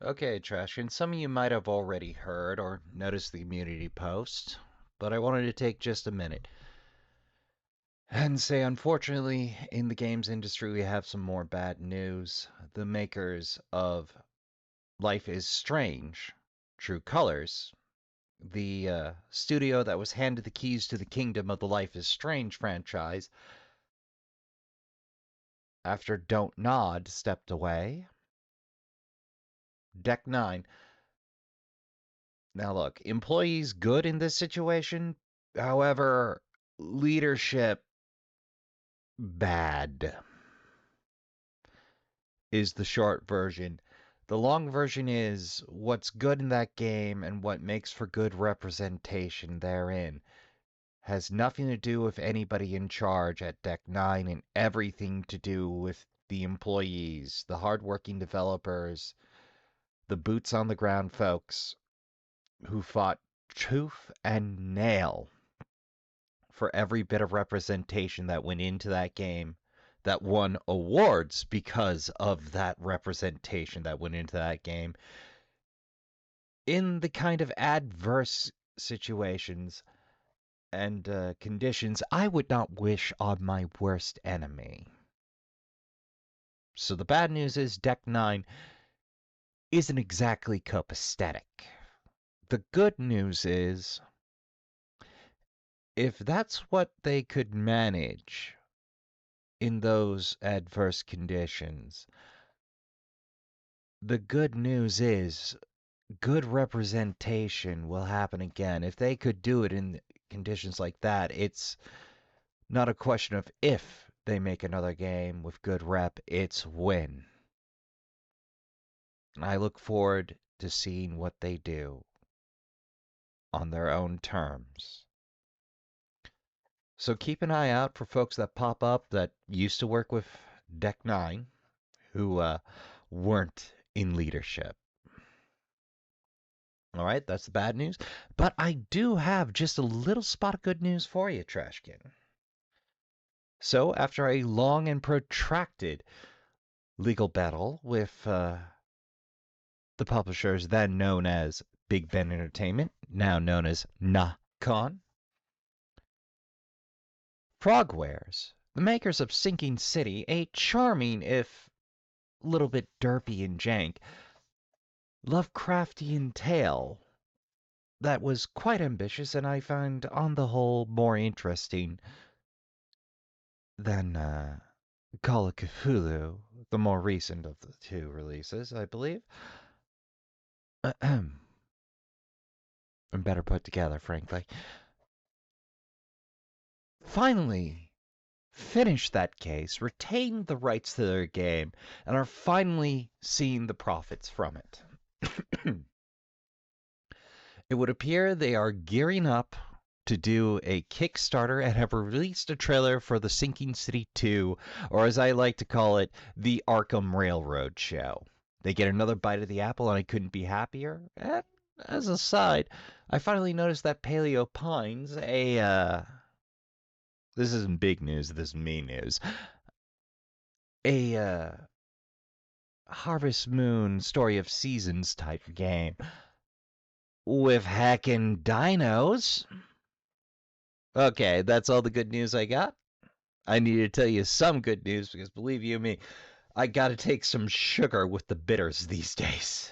Okay, Trashkin, some of you might have already heard or noticed the community post, but I wanted to take just a minute and say, unfortunately, in the games industry, we have some more bad news. The makers of Life is Strange, True Colors, the studio that was handed the keys to the kingdom of the Life is Strange franchise, after Don't Nod stepped away. Deck 9. Now, look, employees good in this situation. However, leadership bad is the short version. The long version is what's good in that game and what makes for good representation therein has nothing to do with anybody in charge at Deck 9 and everything to do with the employees, the hardworking developers, the boots on the ground folks who fought tooth and nail for every bit of representation that went into that game, that won awards because of that representation that went into that game, in the kind of adverse situations and conditions I would not wish on my worst enemy. So the bad news is Deck 9 isn't exactly copacetic. The good news is, if that's what they could manage in those adverse conditions, the good news is good representation will happen again. If they could do it in conditions like that, it's not a question of if they make another game with good rep, it's when. I look forward to seeing what they do on their own terms. So keep an eye out for folks that pop up that used to work with Deck 9 who weren't in leadership. All right, that's the bad news. But I do have just a little spot of good news for you, Trashkin. So, after a long and protracted legal battle with the publishers then known as Big Ben Entertainment, now known as Nacon, Frogwares, the makers of Sinking City, a charming, if a little bit derpy and jank, Lovecraftian tale that was quite ambitious and I find, on the whole, more interesting than Call of Cthulhu, the more recent of the two releases, I believe. And better put together, frankly. Finally, finished that case, retained the rights to their game, and are finally seeing the profits from it. It would appear they are gearing up to do a Kickstarter and have released a trailer for the Sinking City 2, or as I like to call it, the Arkham Railroad Show. They get another bite of the apple, and I couldn't be happier. And as a side, I finally noticed that Paleo Pines, this isn't big news, this is me news, a Harvest Moon Story of Seasons type game with heckin' dinos. Okay, that's all the good news I got. I need to tell you some good news because believe you me, I gotta take some sugar with the bitters these days.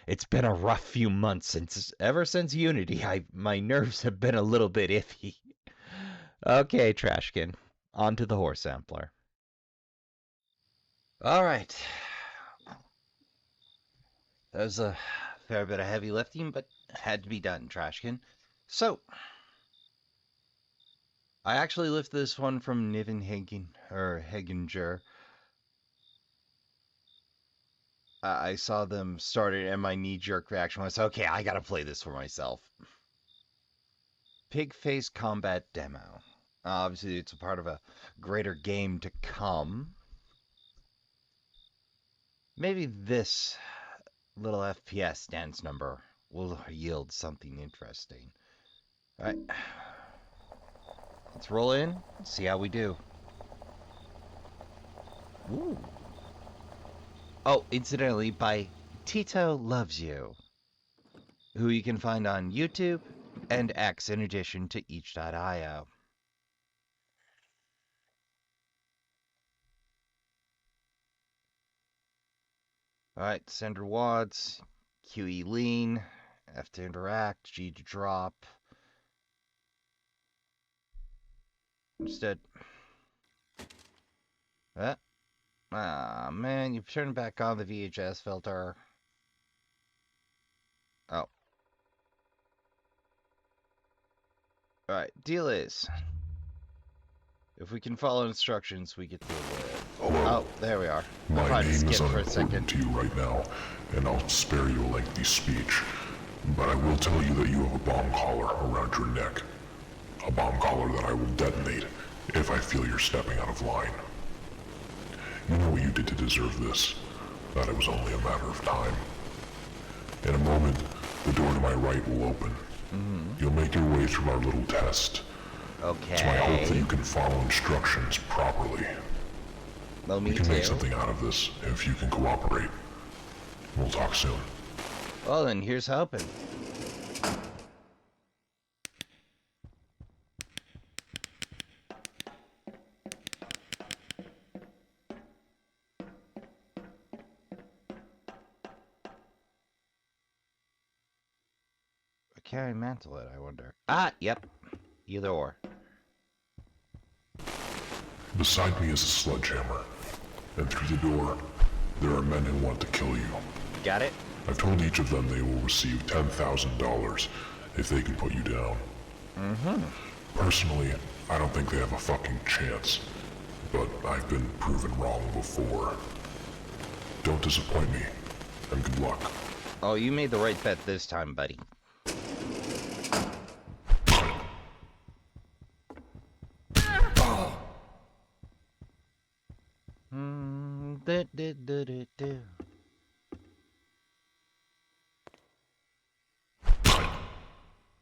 It's been a rough few months ever since Unity. My nerves have been a little bit iffy. Okay, Trashkin, on to the horse sampler. All right. That was a fair bit of heavy lifting, but had to be done, Trashkin. So, I actually lifted this one from Niven Hedinger. I saw them start it, and my knee-jerk reaction was, okay, I gotta play this for myself. PIGFACE Combat Demo. Obviously, it's a part of a greater game to come. Maybe this little FPS dance number will yield something interesting. All right. Let's roll in and see how we do. Ooh. Oh, incidentally, by Tito Loves You, who you can find on YouTube and X in addition to each.io. Alright, sender wads, QE lean, F to interact, G to drop. Instead. Ah, man, you've turned back on the VHS filter. Oh. Alright, deal is, if we can follow instructions, we get to live. Hello. Oh, there we are. My name is for a second. unimportant to you right now, and I'll spare you a lengthy speech. But I will tell you that you have a bomb collar around your neck. A bomb collar that I will detonate if I feel you're stepping out of line. You know what you did to deserve this, that it was only a matter of time. In a moment, the door to my right will open. You'll make your way through our little test. Okay. It's my hope that you can follow instructions properly. Well, me We can too. make something out of this if you can cooperate. We'll talk soon. Well, then here's hoping. Can I mantle it, I wonder? Ah, yep. Either or. Beside me is a sledgehammer, and through the door, there are men who want to kill you. Got it? I've told each of them they will receive $10,000 if they can put you down. Personally, I don't think they have a fucking chance, but I've been proven wrong before. Don't disappoint me, and good luck. Oh, you made the right bet this time, buddy.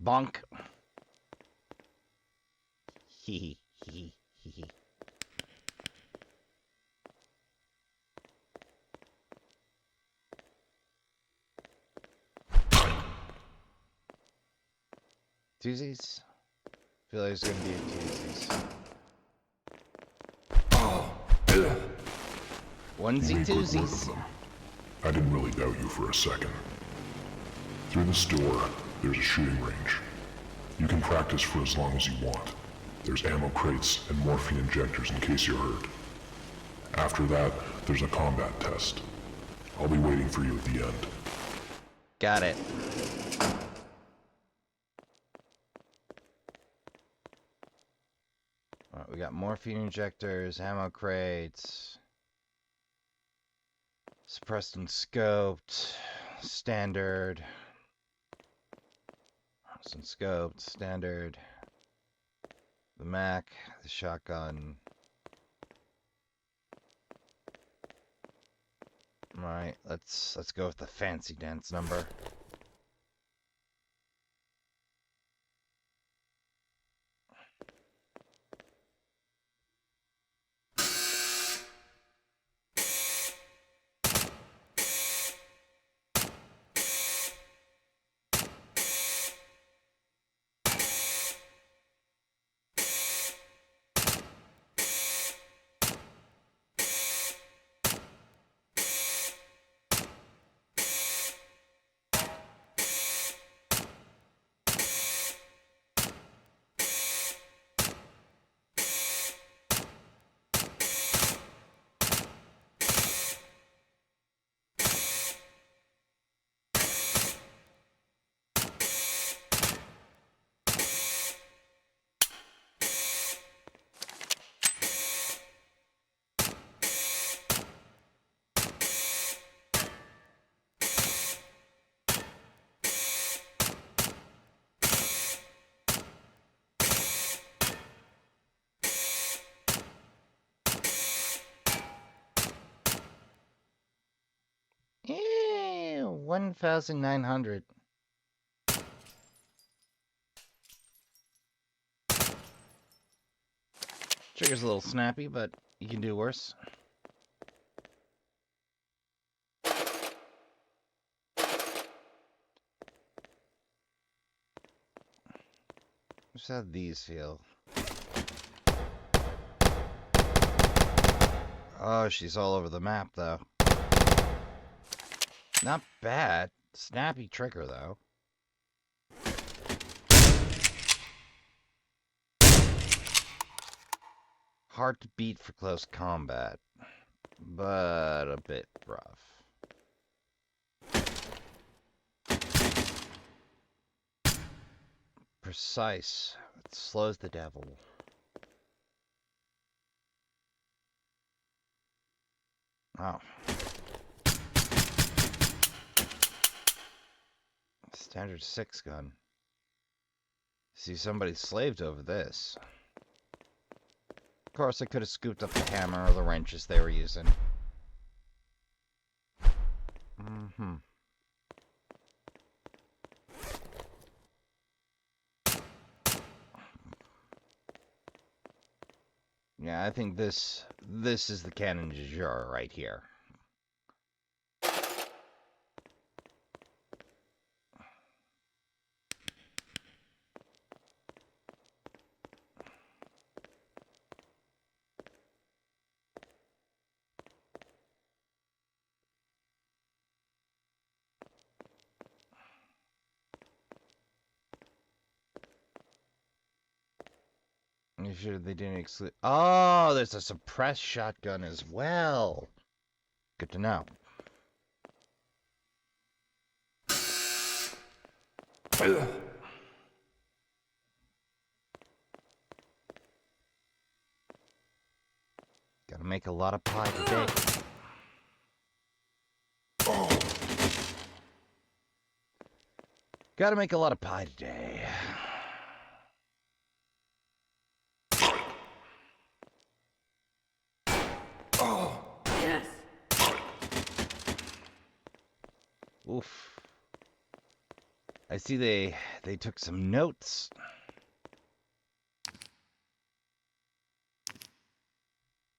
Bonk. Hee hee hee hee. Twosies? I feel like there's gonna be a twosies. Onesie You may put word twosies. of them. I didn't really doubt you for a second. Through this door, there's a shooting range. You can practice for as long as you want. There's ammo crates and morphine injectors in case you're hurt. After that, there's a combat test. I'll be waiting for you at the end. Got it. Alright, we got morphine injectors, ammo crates. Suppressed and scoped. Standard. And scoped. Standard. The Mac. The shotgun. Alright, let's go with the fancy dance number. Ew, 1,900. Trigger's a little snappy, but you can do worse. Just how these feel. Oh, she's all over the map, though. Not bad. Snappy trigger, though. Hard to beat for close combat, but a bit rough. Precise. It slows the devil. Oh. Standard 6 gun. See, somebody slaved over this. Of course, I could have scooped up the hammer or the wrenches they were using. Yeah, I think this is the cannon du jour right here. You sure they didn't exclude? Oh, there's a suppressed shotgun as well. Good to know. Gotta make a lot of pie today. Gotta make a lot of pie today. Yes. Oof. I see they took some notes.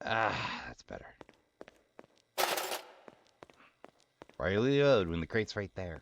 Ah, that's better. Why reload when the crate's right there?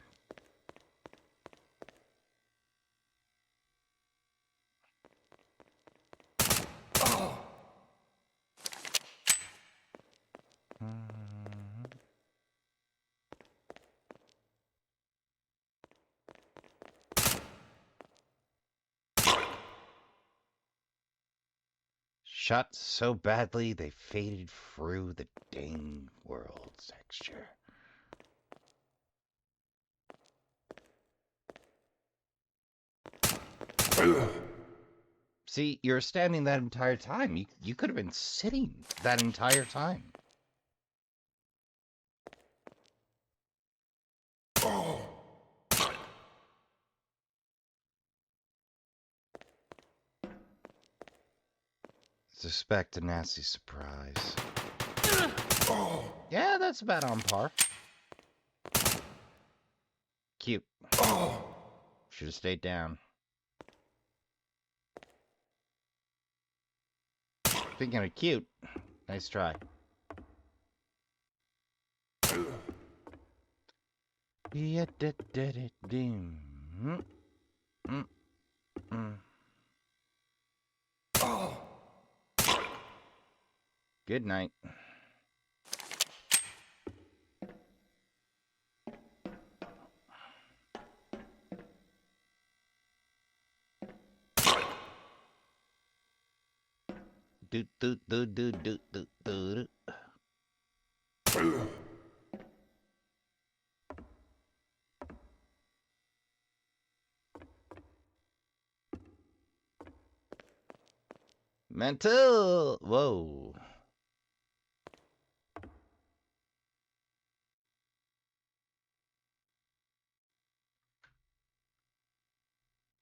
Shot so badly they faded through the dang world's texture. See, you're standing that entire time. You could have been sitting that entire time. Suspect a nasty surprise. Yeah, that's about on par. Cute. Should have stayed down. Speaking of cute, nice try. Good night. Do do do do do do do. Mental. Whoa.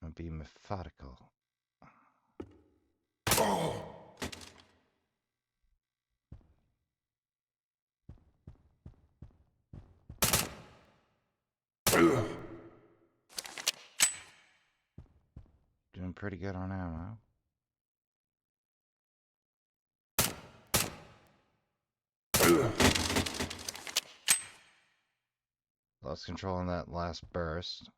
I'll be methodical. Doing pretty good on ammo. Lost control on that last burst.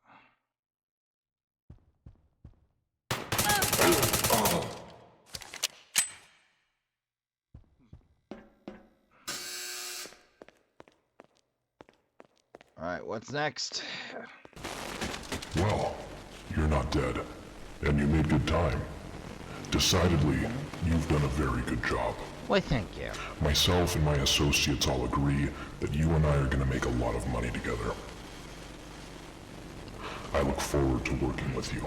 Alright, what's next? Well, you're not dead, and you made good time. Decidedly, you've done a very good job. Why, thank you. Myself and my associates all agree that you and I are going to make a lot of money together. I look forward to working with you.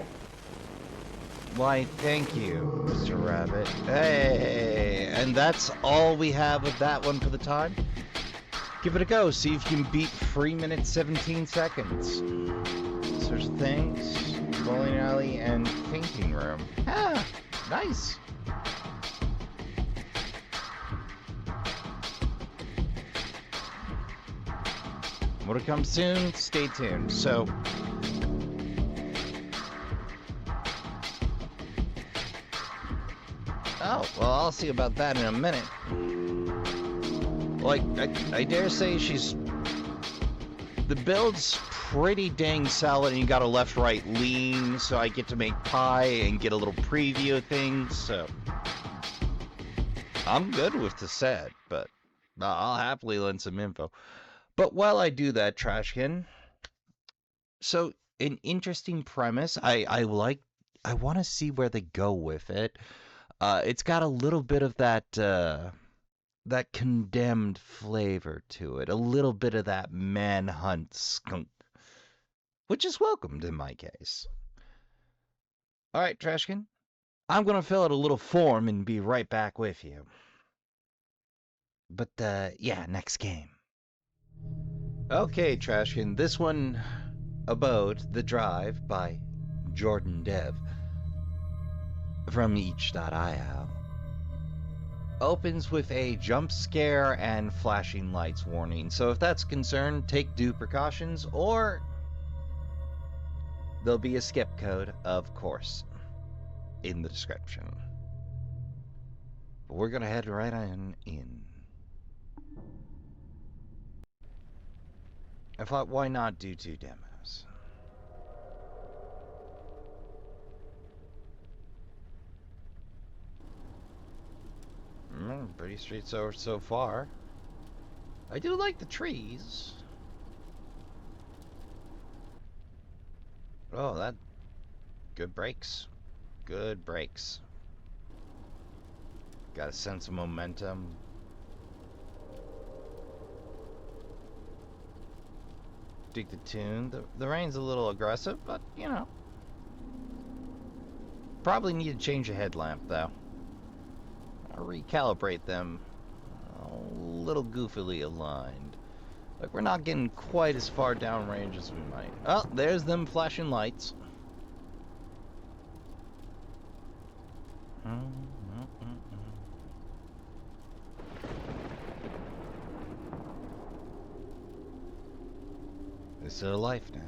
Why, thank you, Mr. Rabbit. Hey, and that's all we have of that one for the time. Give it a go, see if you can beat 3 minutes 17 seconds. Search things, bowling alley, and painting room. Ah, nice. More to come soon, stay tuned. So, oh, well, I'll see about that in a minute. Like, I dare say she's... The build's pretty dang solid, and you got a left-right lean, so I get to make pie and get a little preview of things, so... I'm good with the set, but I'll happily lend some info. But while I do that, Trashkin... So, an interesting premise. I want to see where they go with it. It's got a little bit of that condemned flavor to it. A little bit of that manhunt skunk. Which is welcomed in my case. Alright, Trashkin. I'm gonna fill out a little form and be right back with you. But, yeah, next game. Okay, Trashkin. This one, Abode, The Drive, by Jordon Dev. From each.io. Opens with a jump scare and flashing lights warning. So if that's a concern, take due precautions, or there'll be a skip code, of course, in the description. But we're gonna head right on in. I thought, why not do 2 demos? Pretty straight so far. I do like the trees. Oh, that... Good brakes. Good brakes. Got a sense of momentum. Dig the tune. The rain's a little aggressive, but, you know. Probably need to change a headlamp, though. I'll recalibrate them. A little goofily aligned. Like, we're not getting quite as far downrange as we might. Oh, there's them flashing lights. This is their life now.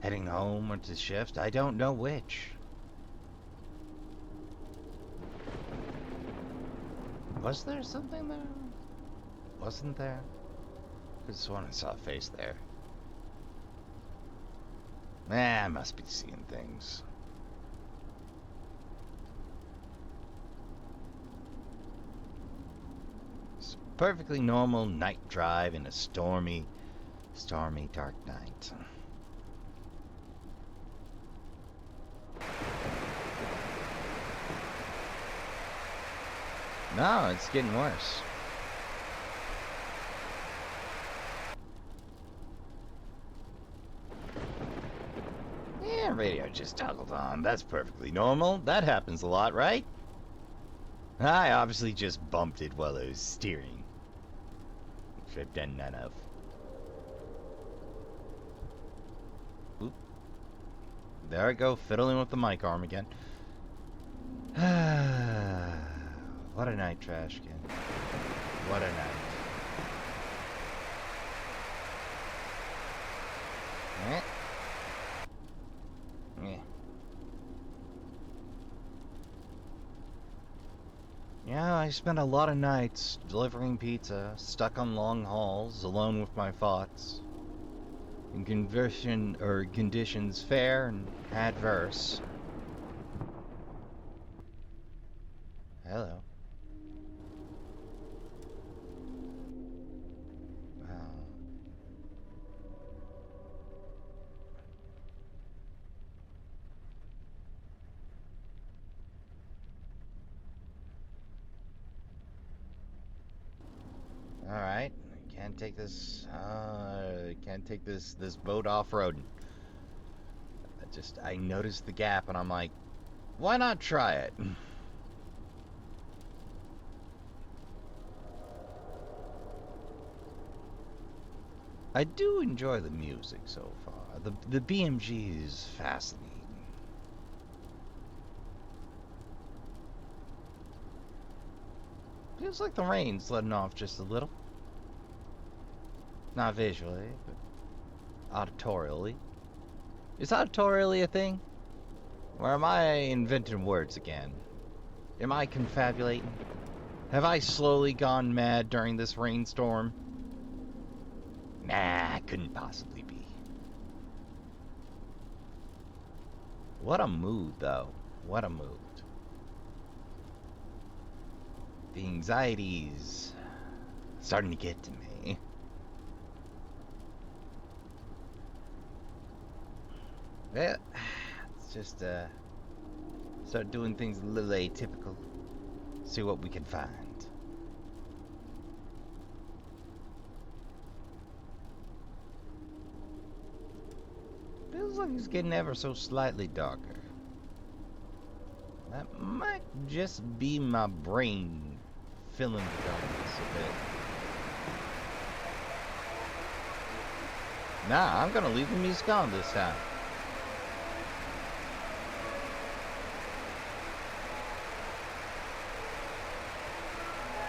Heading home or to shift, I don't know which. Was there something there? Wasn't there? I just sworn I saw a face there. I must be seeing things. It's a perfectly normal night drive in a stormy, dark night. No, it's getting worse. Yeah, radio just toggled on. That's perfectly normal. That happens a lot, right? I obviously just bumped it while I was steering. Which I've done none of. Oop. There I go, fiddling with the mic arm again. What a night, Trashkin. What a night. Yeah, I spent a lot of nights delivering pizza, stuck on long hauls, alone with my thoughts. In conditions fair and adverse. Hello. Well, can't take this. Can't take this boat off-roading. I noticed the gap, and I'm like, why not try it? I do enjoy the music so far. The BMG is fascinating. Feels like the rain's letting off just a little. Not visually, but auditorially. Is auditorially a thing? Or am I inventing words again? Am I confabulating? Have I slowly gone mad during this rainstorm? Nah, couldn't possibly be. What a mood, though. What a mood. The anxiety's starting to get to me. Yeah, it's just, start doing things a little atypical. See what we can find. Feels like it's getting ever so slightly darker. That might just be my brain filling the darkness a bit. Nah, I'm gonna leave the music on this time.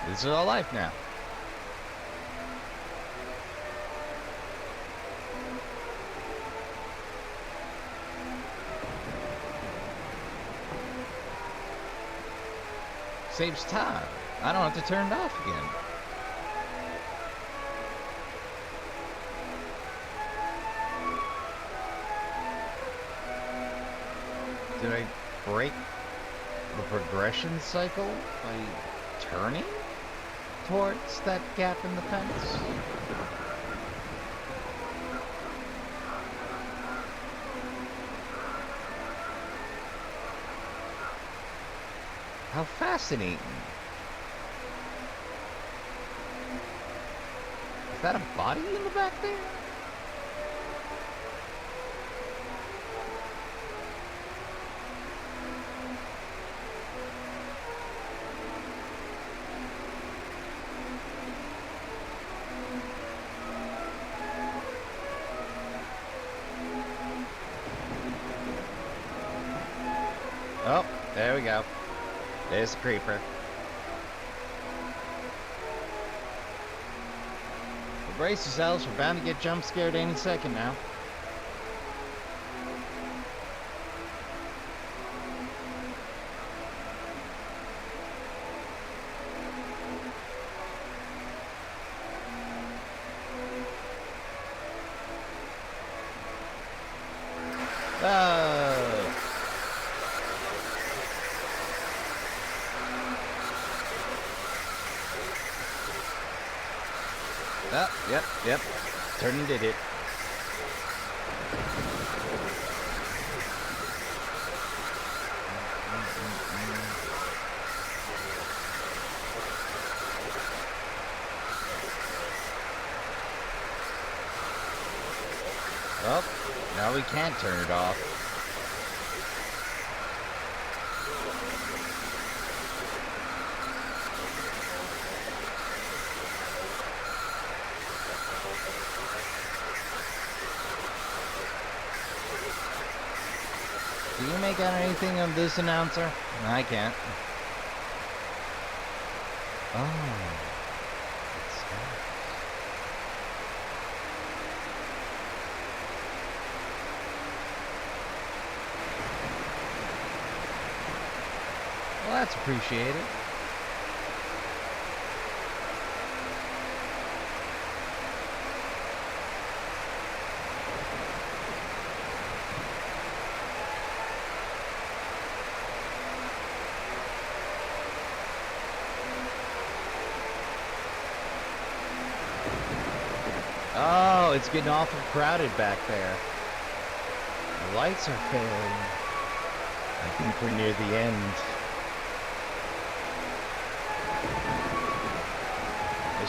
This is our life now. Saves time. I don't have to turn it off again. Did I break the progression cycle by turning towards that gap in the fence? How fascinating. Is that a body in the back there? Oh, there we go. There's the creeper. But brace yourselves, we're bound to get jump scared any second now. Yep. Turning did it. Oh, now we can't turn it off. Do you make out anything of this announcer? I can't. Oh. Well, that's appreciated. Oh, it's getting awful crowded back there. The lights are failing. I think we're near the end.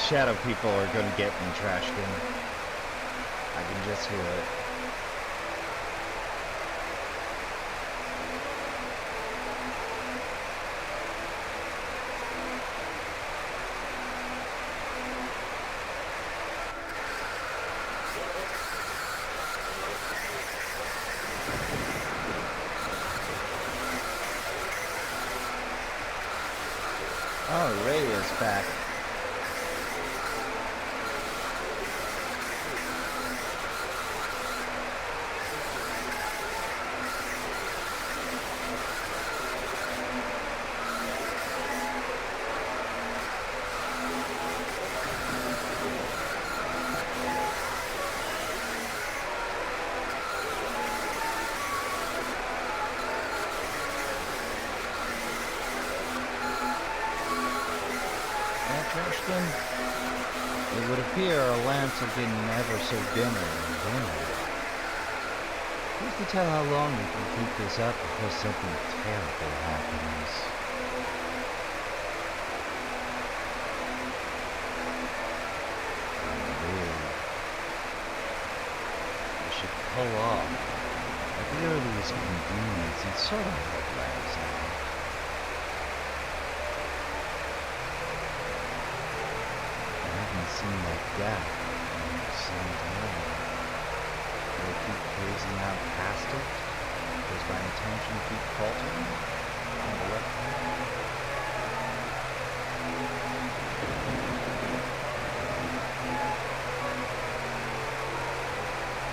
shadow people are gonna get me, Trashkin. I can just hear it. Oh, the radio's back. It would appear our lamps have been ever so dimmer and dimmer. Who's to tell how long we can keep this up before something terrible happens? We should pull off at the earliest convenience and sort of like lamps now. Seem like death in some time. Will I keep cruising out past it? Does my intention keep faltering on the left hand?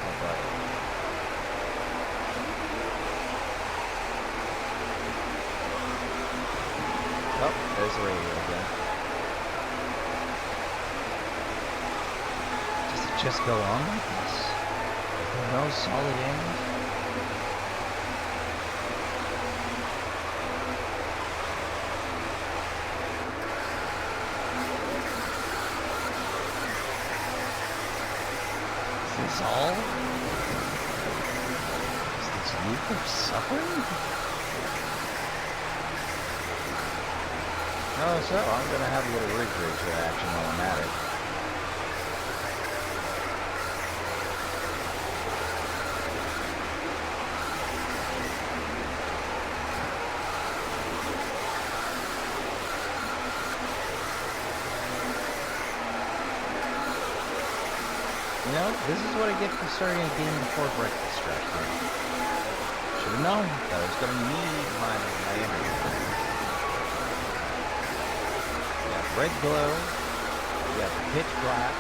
Oh, but oh, there's the radio again. Just go on like this? No solid end? Is this all? Is this loop of suffering? Oh, so I'm gonna have a little ridge reaction while I'm at it. This is what I get for starting a game before breakfast, Trashkin. Should have known that I was going to need my energy. You got red glow, you got pitch black,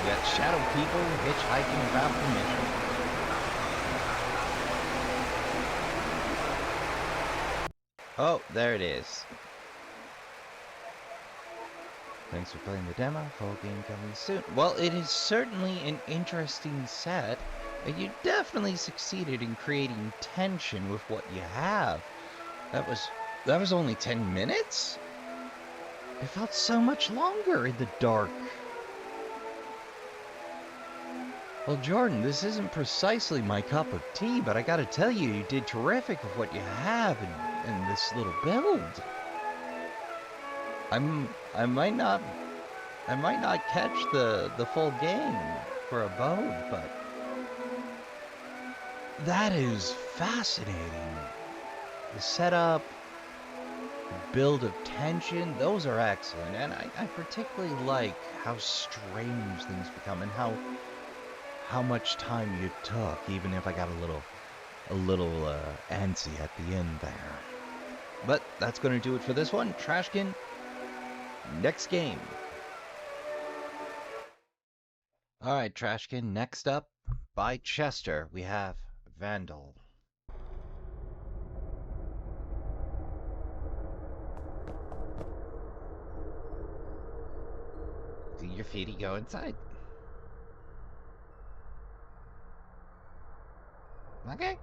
you got shadow people hitchhiking without permission. Oh, there it is. Thanks for playing the demo. Full game coming soon. Well, it is certainly an interesting set, and you definitely succeeded in creating tension with what you have. That was only 10 minutes? It felt so much longer in the dark. Well, Jordon, this isn't precisely my cup of tea, but I gotta tell you, you did terrific with what you have in this little build. I might not catch the full game for Abode, but that is fascinating. The setup, the build of tension, those are excellent, and I particularly like how strange things become and how much time you took, even if I got a little antsy at the end there. But that's going to do it for this one. Trashkin, next game. Alright, Trashkin, next up, by Chester, we have Vandal. Do your feety go inside? Okay.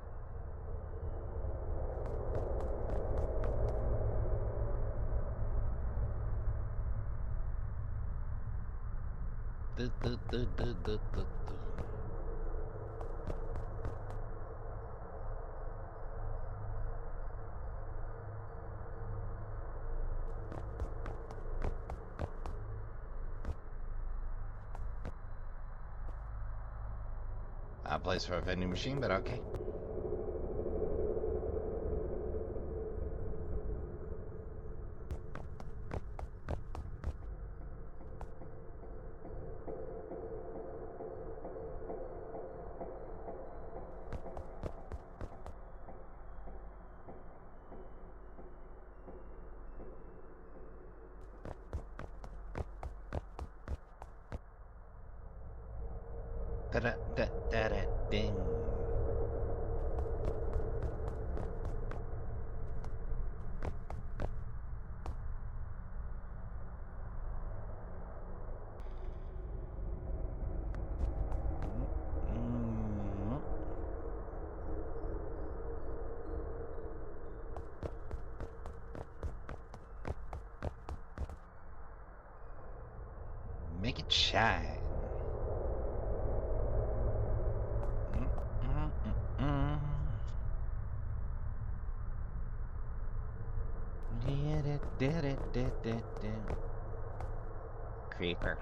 Odd place for a vending machine, but okay. Ding. Make it shine. Creeper.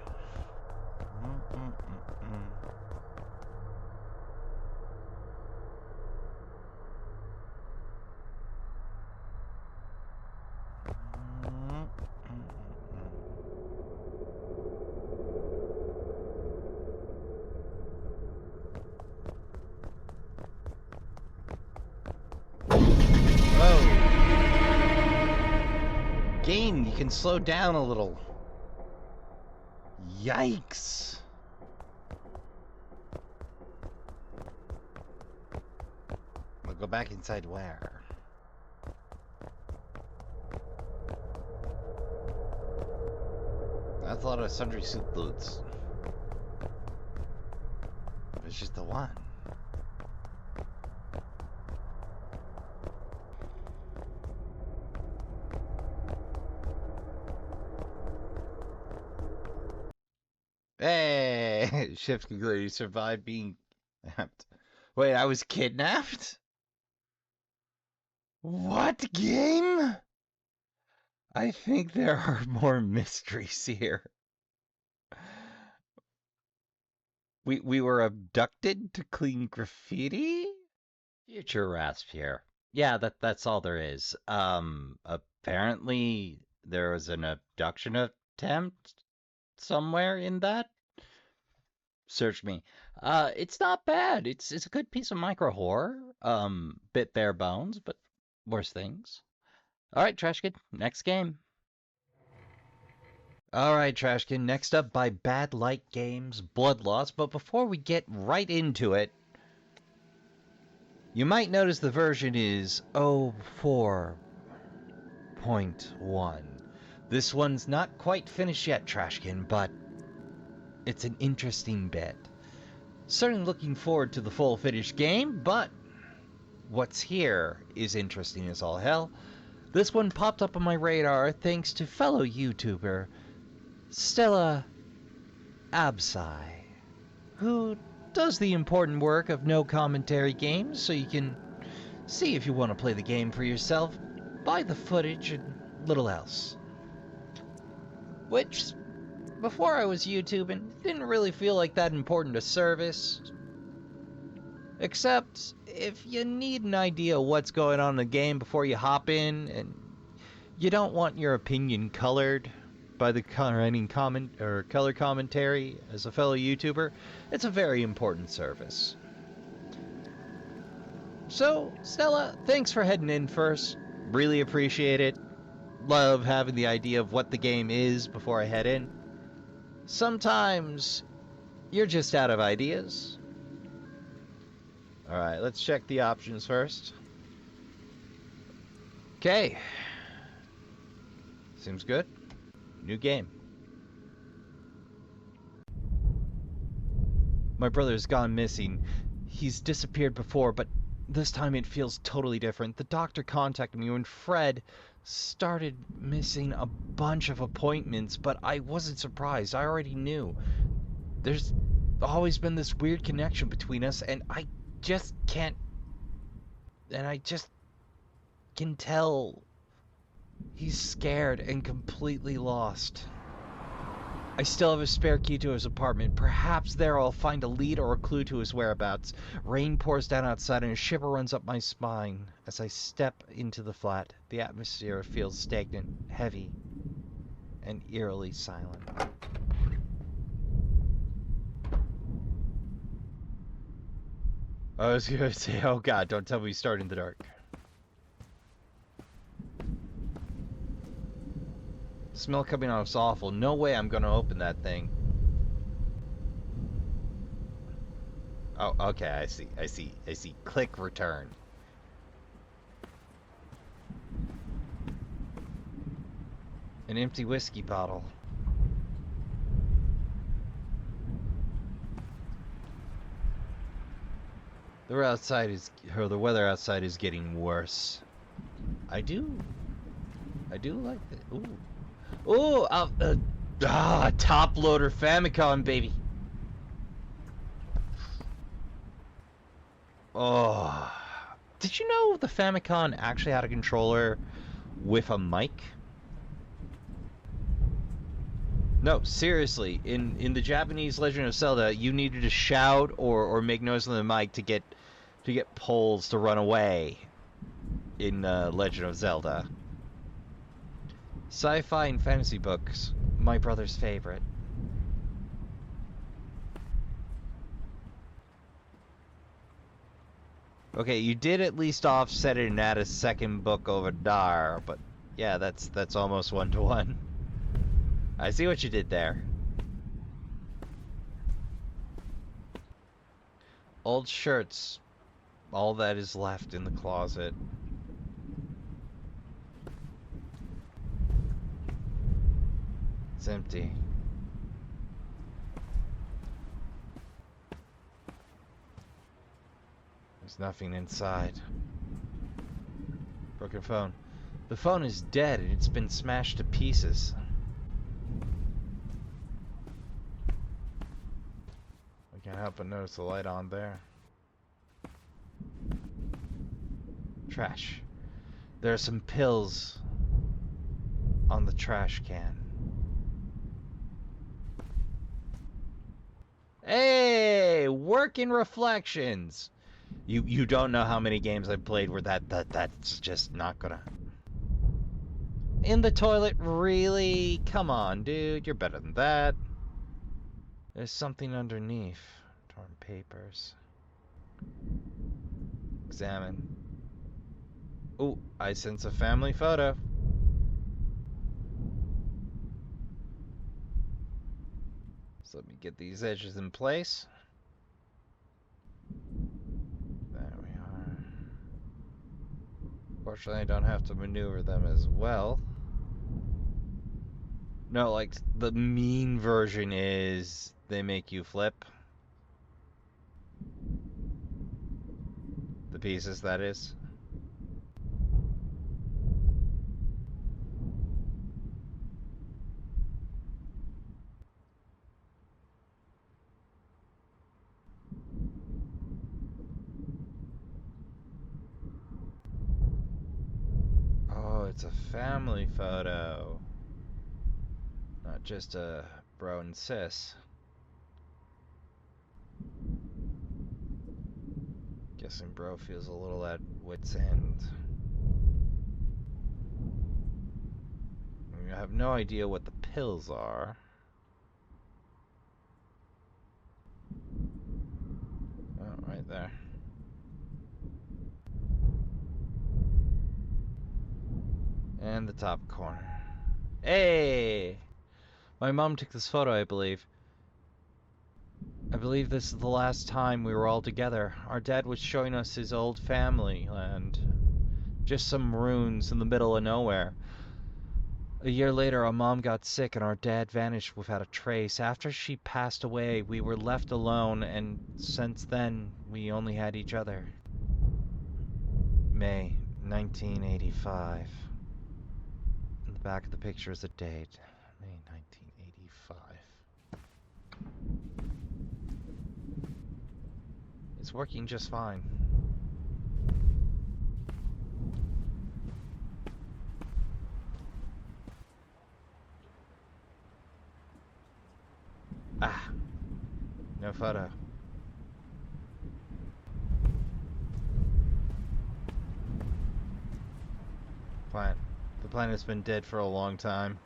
Game, you can slow down a little. Yikes. We'll go back inside where? That's a lot of sundry soup boots. It's just the one. Hey! Shift concluded. You survived being kidnapped. Wait, I was kidnapped? What game? I think there are more mysteries here. We were abducted to clean graffiti? Future rasp here. Yeah, that's all there is. Apparently there was an abduction attempt somewhere in that. Search me. It's not bad. It's a good piece of micro horror. Bit bare bones, but worse things. All right, Trashkid, next game. All right, Trashkin, next up by Bad Light Games, Blood Loss. But before we get right into it, you might notice the version is 04.1. This one's not quite finished yet, Trashkin, but it's an interesting bit. Certainly looking forward to the full finished game, but what's here is interesting as all hell. This one popped up on my radar thanks to fellow YouTuber Stella Absai, who does the important work of no commentary games, so you can see if you want to play the game for yourself, buy the footage and little else. Which, before I was YouTubing, didn't really feel like that important a service. Except, if you need an idea of what's going on in the game before you hop in, and you don't want your opinion colored by the color commentary as a fellow YouTuber, it's a very important service. So, Stella, thanks for heading in first. Really appreciate it. Love having the idea of what the game is before I head in. Sometimes you're just out of ideas. Alright, let's check the options first. Okay. Seems good. New game. My brother's gone missing. He's disappeared before, but this time it feels totally different. The doctor contacted me when Fred started missing a bunch of appointments, but I wasn't surprised. I already knew. There's always been this weird connection between us, and I just can tell he's scared and completely lost. I still have a spare key to his apartment. Perhaps there I'll find a lead or a clue to his whereabouts. Rain pours down outside and a shiver runs up my spine. As I step into the flat, the atmosphere feels stagnant, heavy, and eerily silent. I was gonna say, oh god, don't tell me we start in the dark. Smell coming out is awful. No way I'm gonna open that thing. Oh, okay, I see. Click return. An empty whiskey bottle. The weather outside is getting worse. I do like that. Ooh, top loader Famicom, baby. Oh, did you know the Famicom actually had a controller with a mic? No, seriously. In the Japanese Legend of Zelda, you needed to shout or make noise on the mic to get poles to run away. In Legend of Zelda. Sci-fi and fantasy books, my brother's favorite. Okay, you did at least offset it and add a second book over there, but yeah, that's almost 1-to-1. I see what you did there. Old shirts, all that is left in the closet. It's empty. There's nothing inside. Broken phone. The phone is dead and it's been smashed to pieces. I can't help but notice the light on there. Trash. There are some pills on the trash can. Hey, working reflections. You don't know how many games I've played where that's just not gonna. In the toilet, really? Come on, dude, you're better than that. There's something underneath. Torn papers. Examine. Ooh, I sense a family photo. So let me get these edges in place. There we are. Fortunately, I don't have to maneuver them as well. No, like, the mean version is they make you flip. The pieces, that is. Oh, it's a family photo. Not just a bro and sis. Guessing bro feels a little at wit's end. I have no idea what the pills are. Oh, right there. And the top corner. Hey! My mom took this photo, I believe. I believe this is the last time we were all together. Our dad was showing us his old family land. Just some ruins in the middle of nowhere. A year later, our mom got sick and our dad vanished without a trace. After she passed away, we were left alone, and since then, we only had each other. May 1985. In the back of the picture is a date. May 1985. It's working just fine. photo. Plant. The planet's been dead for a long time.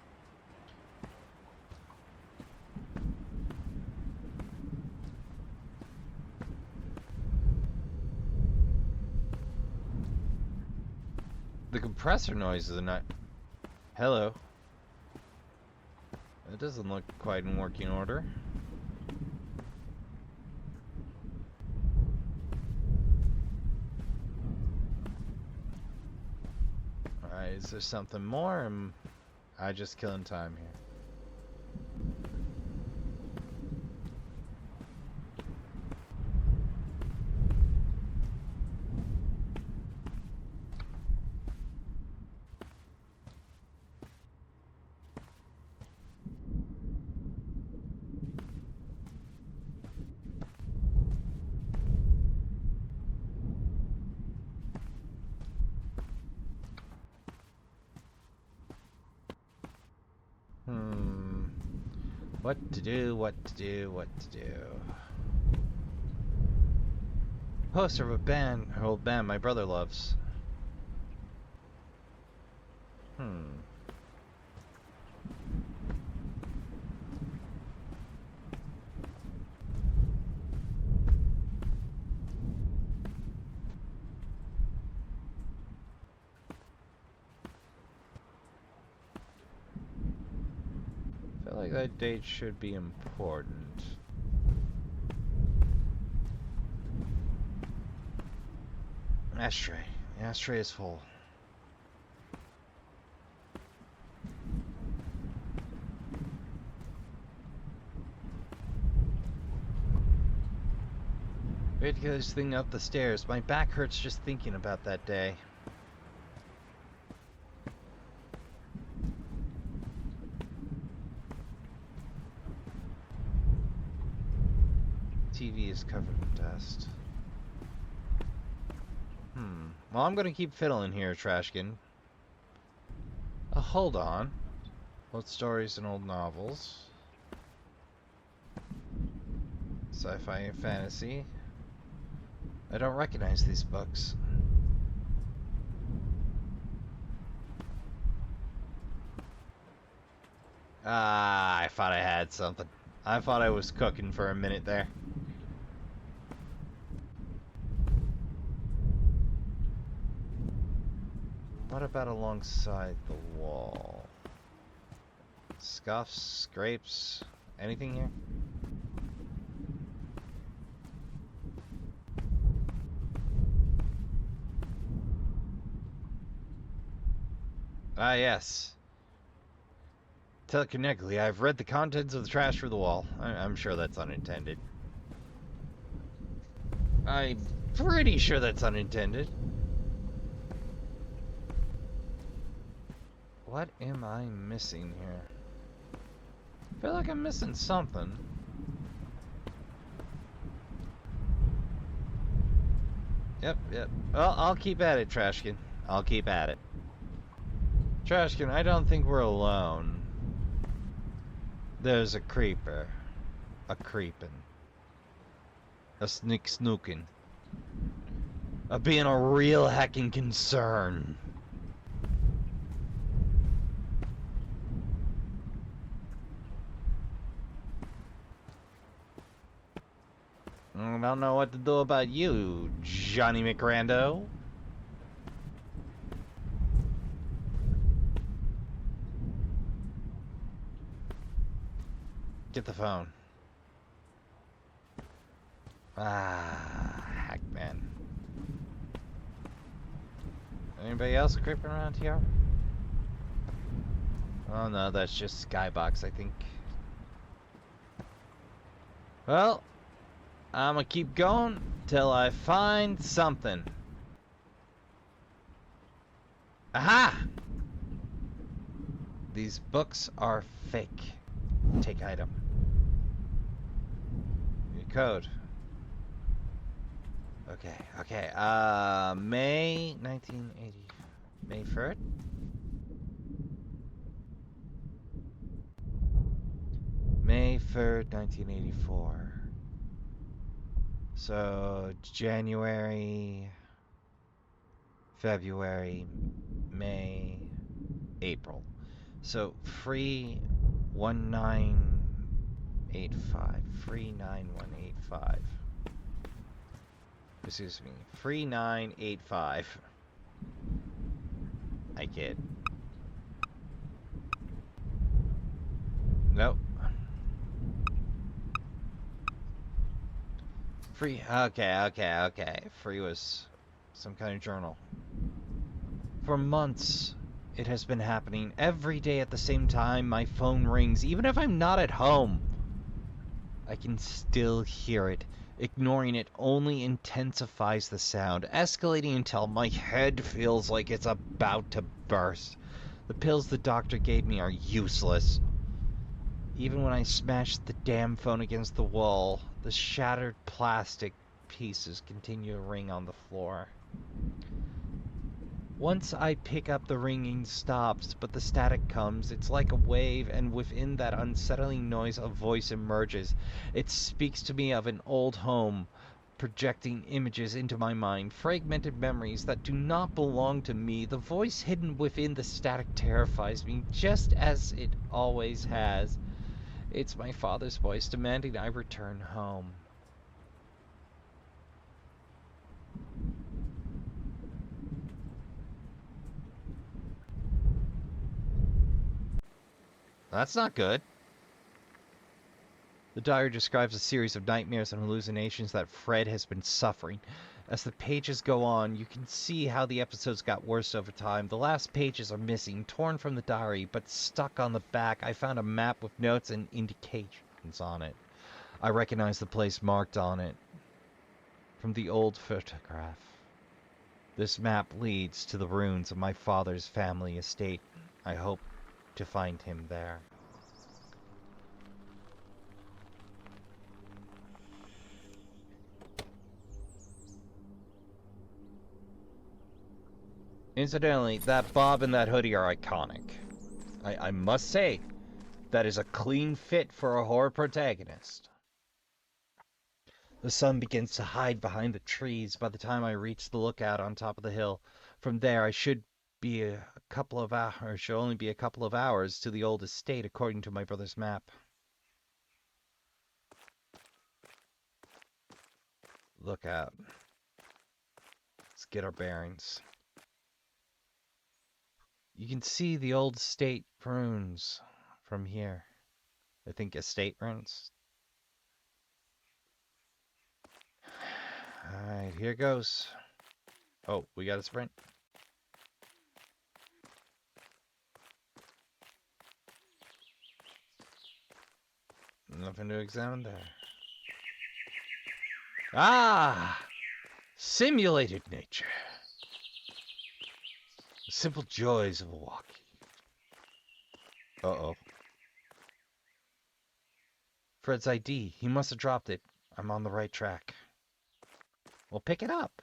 The compressor noises are not... Hello. It doesn't look quite in working order. Alright, is there something more? Am I just killing time here? What to do, what to do, what to do. Poster of a band, an old band my brother loves. I feel like that date should be important. Ashtray. The ashtray is full. We had to get this thing up the stairs. My back hurts just thinking about that day. TV is covered in dust. Well, I'm gonna keep fiddling here, Trashkin. Hold on. Old stories and old novels. Sci-fi and fantasy. I don't recognize these books. Ah, I thought I had something. I thought I was cooking for a minute there. What about alongside the wall? Scuffs, scrapes, anything here? Ah, yes. Telekinetically, I've read the contents of the trash through the wall. I'm sure that's unintended. I'm pretty sure that's unintended. What am I missing here? I feel like I'm missing something. Yep. Well, I'll keep at it, Trashkin. I'll keep at it. Trashkin, I don't think we're alone. There's a creeper. A creepin'. A sneak snookin'. A being a real heckin' concern. I don't know what to do about you, Johnny McRando. Get the phone. Ah, heck, man. Anybody else creeping around here? Oh no, that's just Skybox, I think. Well, I'm gonna keep going till I find something. Aha! These books are fake. Take item. Your code. Okay. May 1980. May 3rd? May 3rd, 1984. So, January, February, May, April. So, free 1985. Free 9185. Excuse me. Free 985. I kid. Nope. Free. Okay. Free was some kind of journal. For months, it has been happening. Every day at the same time, my phone rings, even if I'm not at home. I can still hear it. Ignoring it only intensifies the sound, escalating until my head feels like it's about to burst. The pills the doctor gave me are useless. Even when I smash the damn phone against the wall, the shattered plastic pieces continue to ring on the floor. Once I pick up, the ringing stops, but the static comes. It's like a wave, and within that unsettling noise, a voice emerges. It speaks to me of an old home, projecting images into my mind, fragmented memories that do not belong to me. The voice hidden within the static terrifies me, just as it always has. It's my father's voice demanding I return home. That's not good. The diary describes a series of nightmares and hallucinations that Fred has been suffering. As the pages go on, you can see how the episodes got worse over time. The last pages are missing, torn from the diary, but stuck on the back. I found a map with notes and indications on it. I recognize the place marked on it from the old photograph. This map leads to the ruins of my father's family estate. I hope to find him there. Incidentally, that bob and that hoodie are iconic. I must say, that is a clean fit for a horror protagonist. The sun begins to hide behind the trees by the time I reach the lookout on top of the hill. From there, I should be should only be a couple of hours to the old estate according to my brother's map. Look out. Let's get our bearings. You can see the old estate ruins from here. I think estate ruins. Alright, here goes. Oh, we got a sprint. Nothing to examine there. Ah! Simulated nature. The simple joys of walking. Uh-oh. Fred's ID. He must have dropped it. I'm on the right track. Well, pick it up.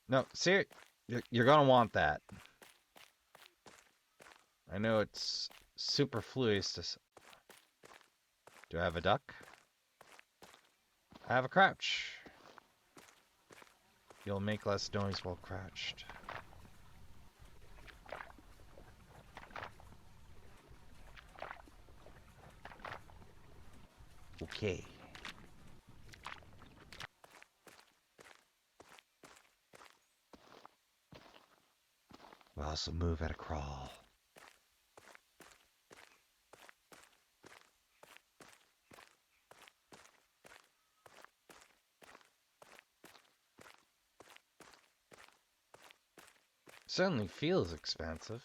No, seriously. You're gonna want that. I know it's superfluous to... Do I have a duck? I have a crouch. You'll make less noise while crouched. Okay. We'll also move at a crawl. Certainly feels expansive.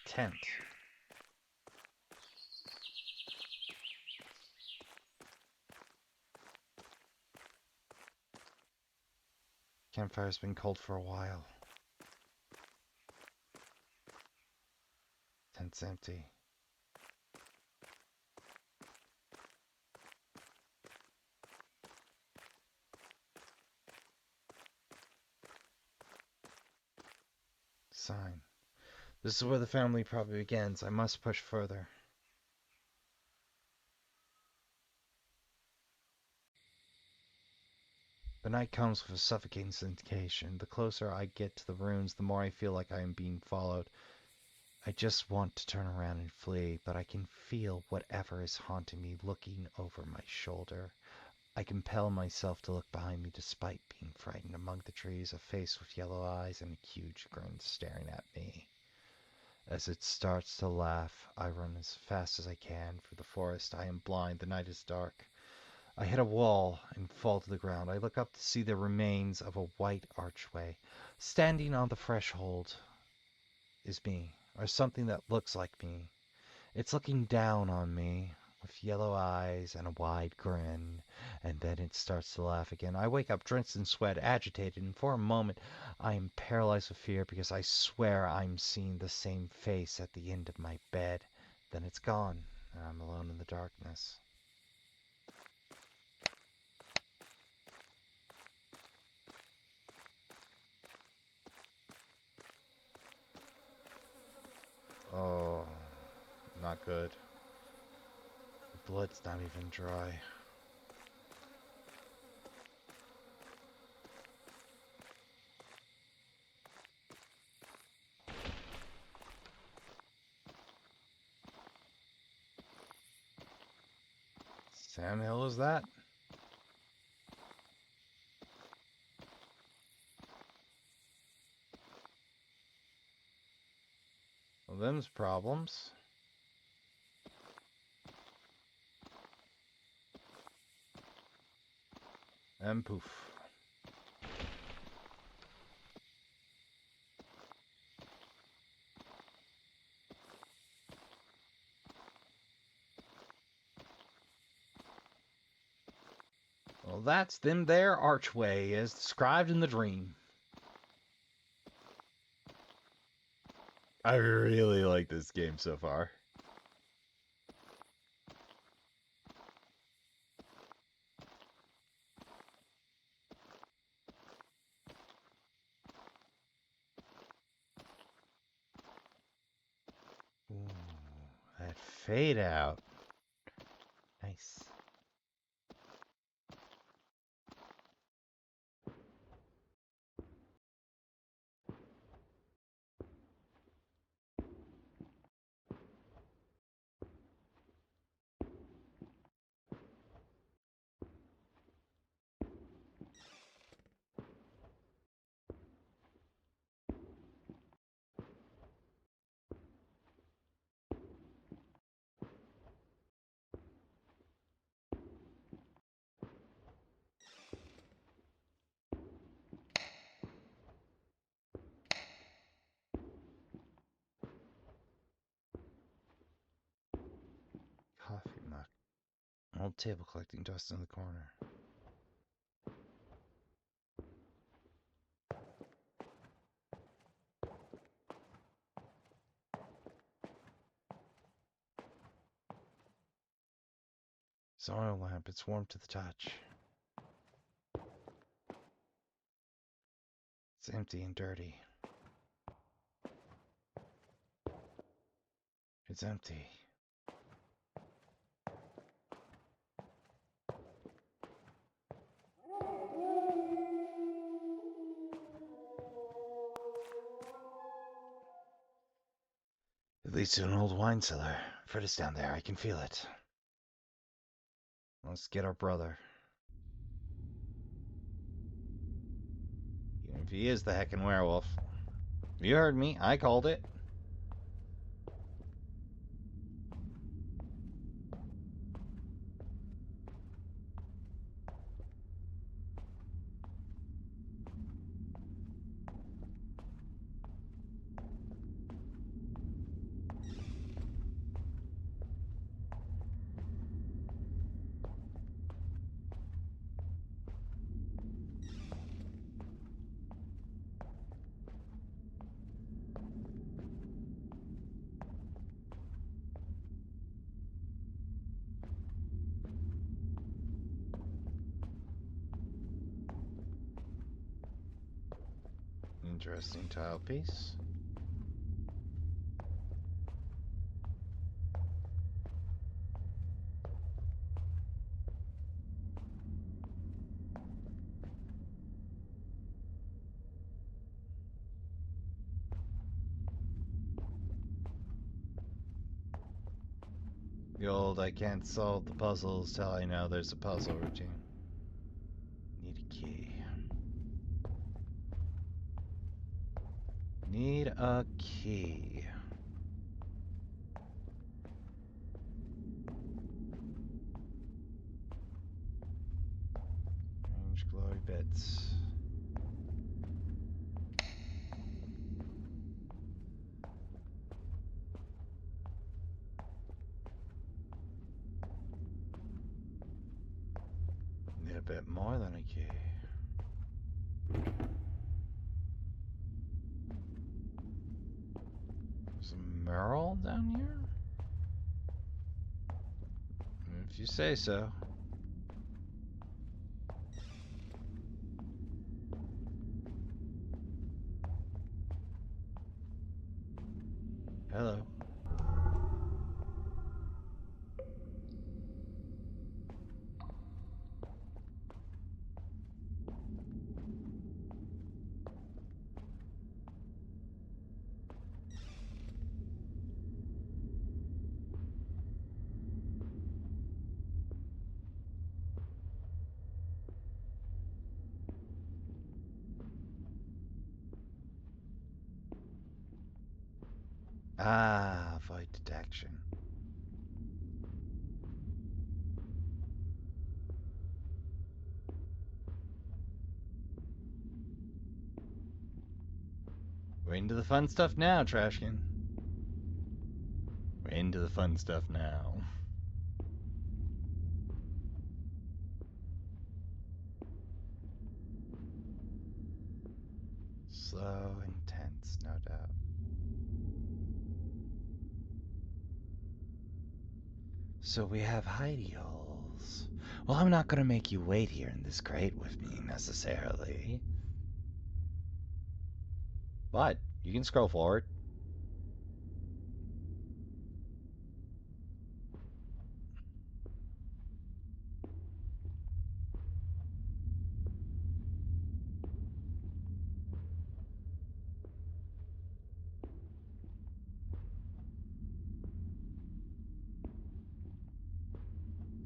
Tent. Campfire's been cold for a while. Tent's empty. sign. This is where the family probably begins. I must push further. The night comes with a suffocating sensation. The closer I get to the ruins, the more I feel like I am being followed. I just want to turn around and flee, but I can feel whatever is haunting me looking over my shoulder. I compel myself to look behind me despite being frightened. Among the trees, a face with yellow eyes and a huge grin staring at me. As it starts to laugh, I run as fast as I can for the forest. I am blind. The night is dark. I hit a wall and fall to the ground. I look up to see the remains of a white archway. Standing on the threshold is me, or something that looks like me. It's looking down on me with yellow eyes and a wide grin, and then it starts to laugh again. I wake up drenched in sweat, agitated, and for a moment I am paralyzed with fear because I swear I'm seeing the same face at the end of my bed. Then it's gone, and I'm alone in the darkness. Oh, not good. The blood's not even dry. Sam Hill is that? Well, them's problems. And poof. Well, that's them there archway as described in the dream. I really like this game so far. Ooh, that fade out. Nice. Coffee mug. Old table collecting dust in the corner. It's an oil lamp. It's warm to the touch. It's empty and dirty. It's empty. It leads to an old wine cellar. Fred is down there. I can feel it. Let's get our brother. Even if he is the heckin' werewolf. You heard me. I called it. Interesting tile piece. The old I can't solve the puzzles till I know there's a puzzle routine. Need a key. Need a key. Strange glowy bits. Need a bit more than a key. There's a mural down here? If you say so. Hello. Ah, void detection. We're into the fun stuff now, Trashkin. We're into the fun stuff now. Slow and tense, no doubt. So we have hidey holes. Well, I'm not gonna make you wait here in this crate with me, necessarily. But, you can scroll forward.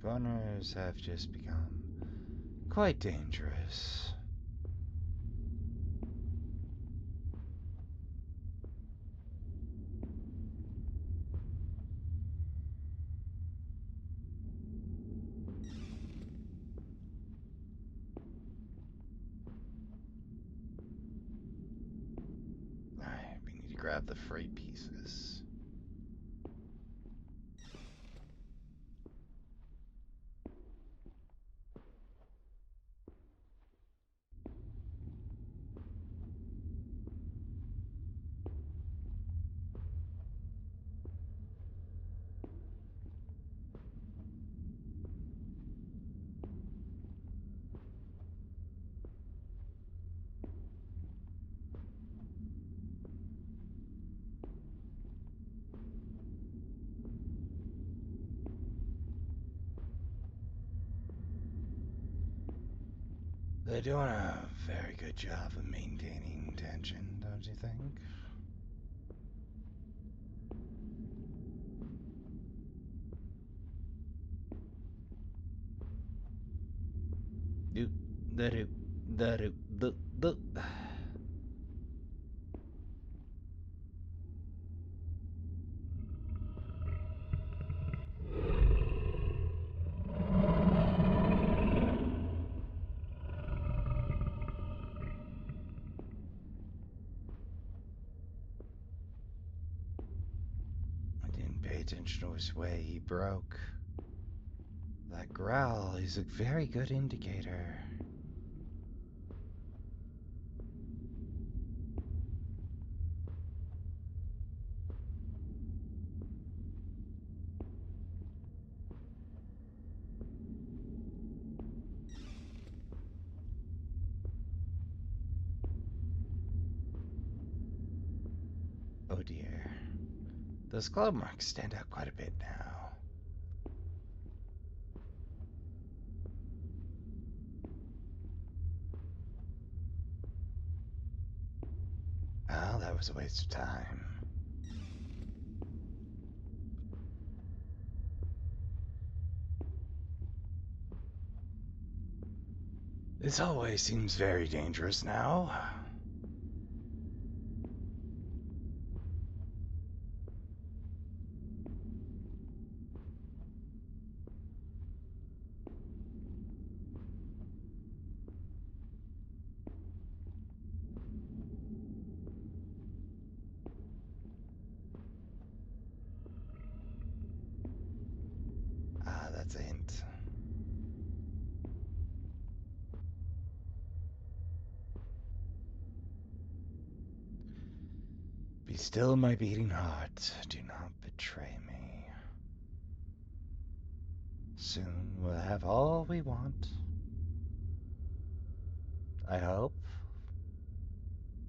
Boners have just become quite dangerous. Alright, we need to grab the freight pieces. They're doing a very good job of maintaining tension, don't you think? Do. I didn't pay attention to his way. He broke. That growl is a very good indicator. Oh dear. Those club marks stand out quite a bit now. Well, that was a waste of time. This hallway seems very dangerous now. Ah, that's a hint. Be still, my beating heart. Do not betray me. Soon we'll have all we want. I hope.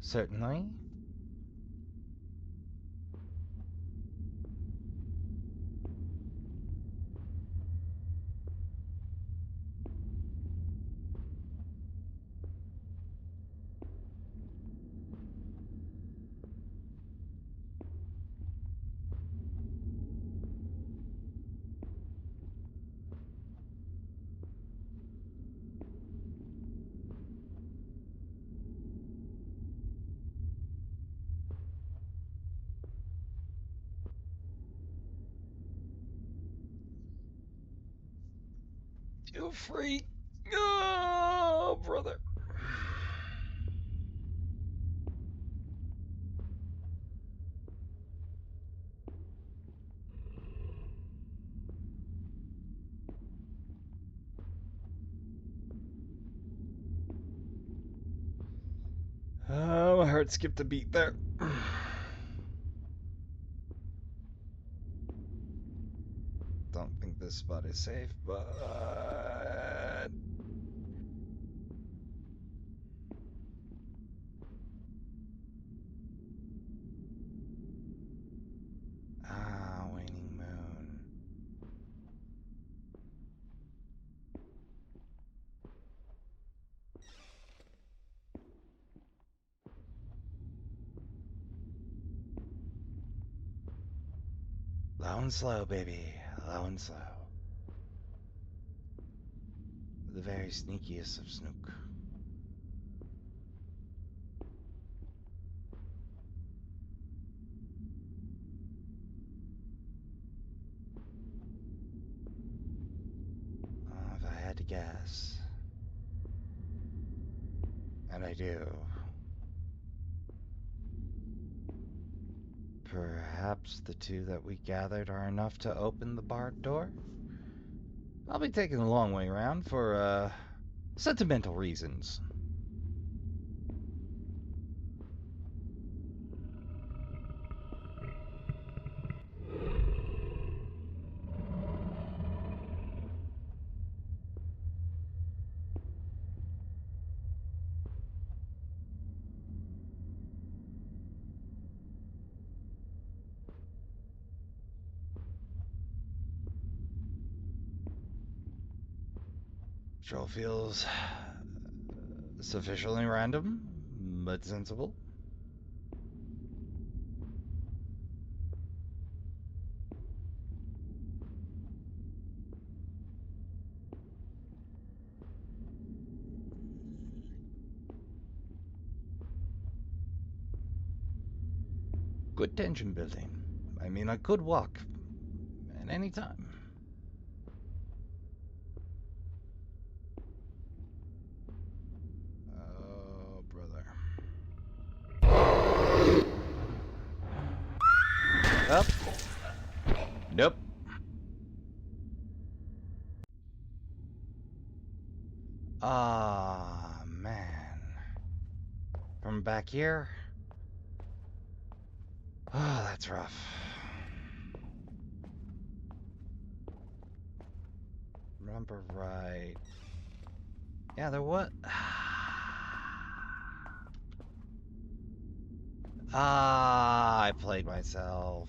Certainly. Feel free. Oh, brother. Oh, my heart skipped a beat there. Don't think this spot is safe, but... Ah, waning moon. Low and slow, baby. Low and slow. The very sneakiest of snook. Oh, if I had to guess. And I do. Perhaps the two that we gathered are enough to open the barred door? I'll be taking the long way around for, sentimental reasons. Patrol feels sufficiently random, but sensible. Good tension building. I mean, I could walk at any time. Oh, brother. Up. Nope. Ah, man. From back here? Oh, that's rough. Remember right. Yeah, there was... Ah, I played myself.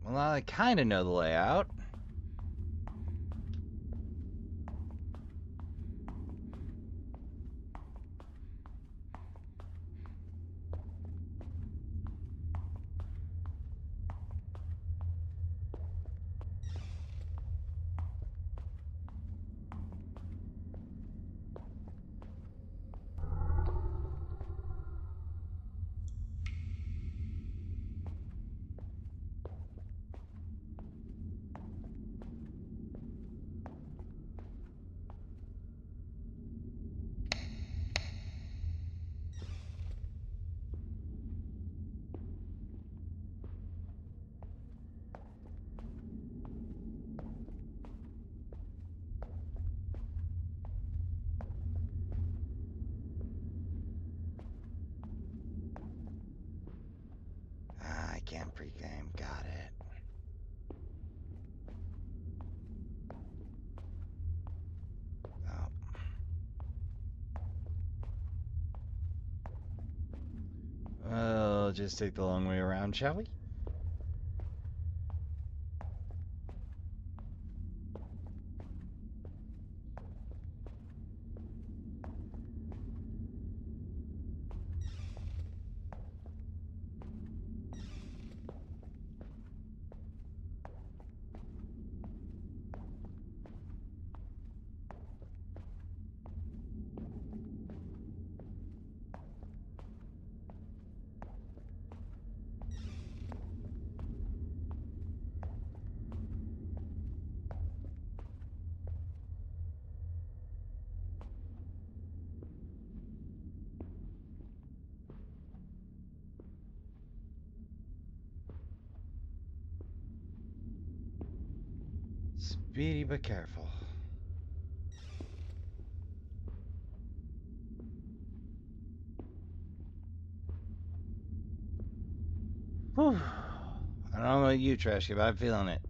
Well, I kind of know the layout. can't pregame. Got it. Oh. Well, just take the long way around, shall we? Speedy but careful. Whew. I don't know about you, Trashy, but I'm feeling it.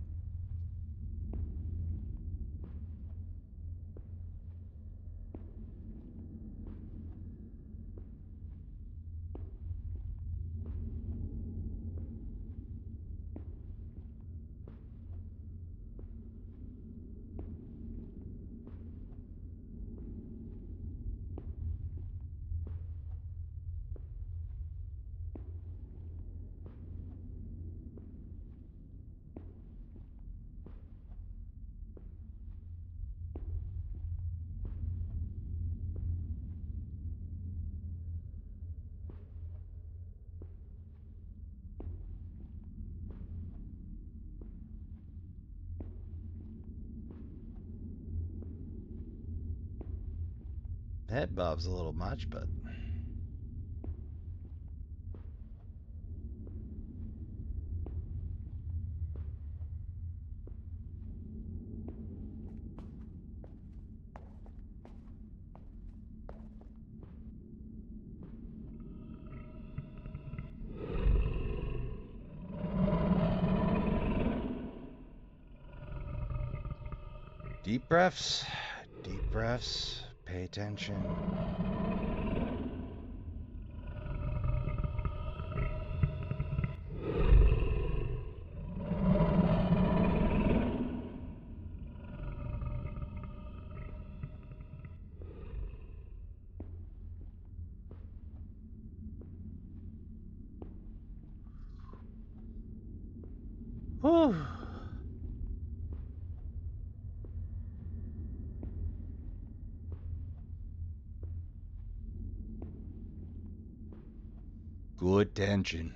Head bob's a little much, but... Deep breaths, pay attention. Whew. Good tension.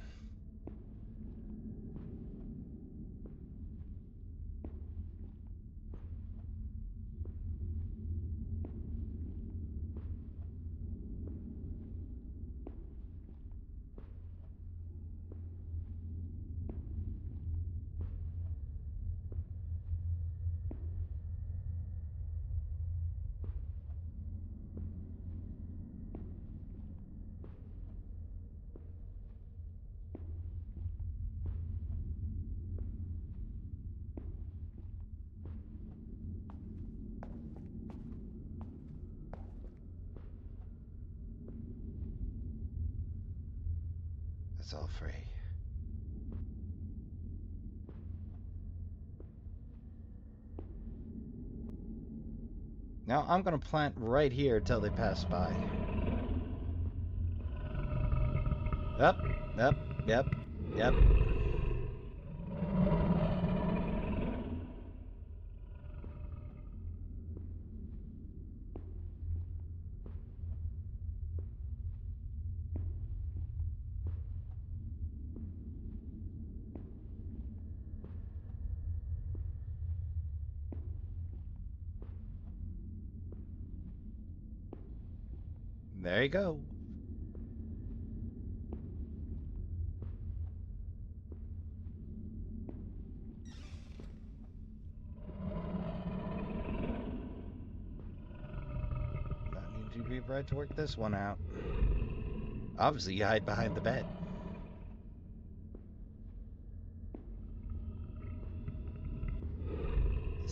It's all free. Now I'm gonna plant right here until they pass by. Yep. There you go. Not need to be right to work this one out. Obviously, you hide behind the bed.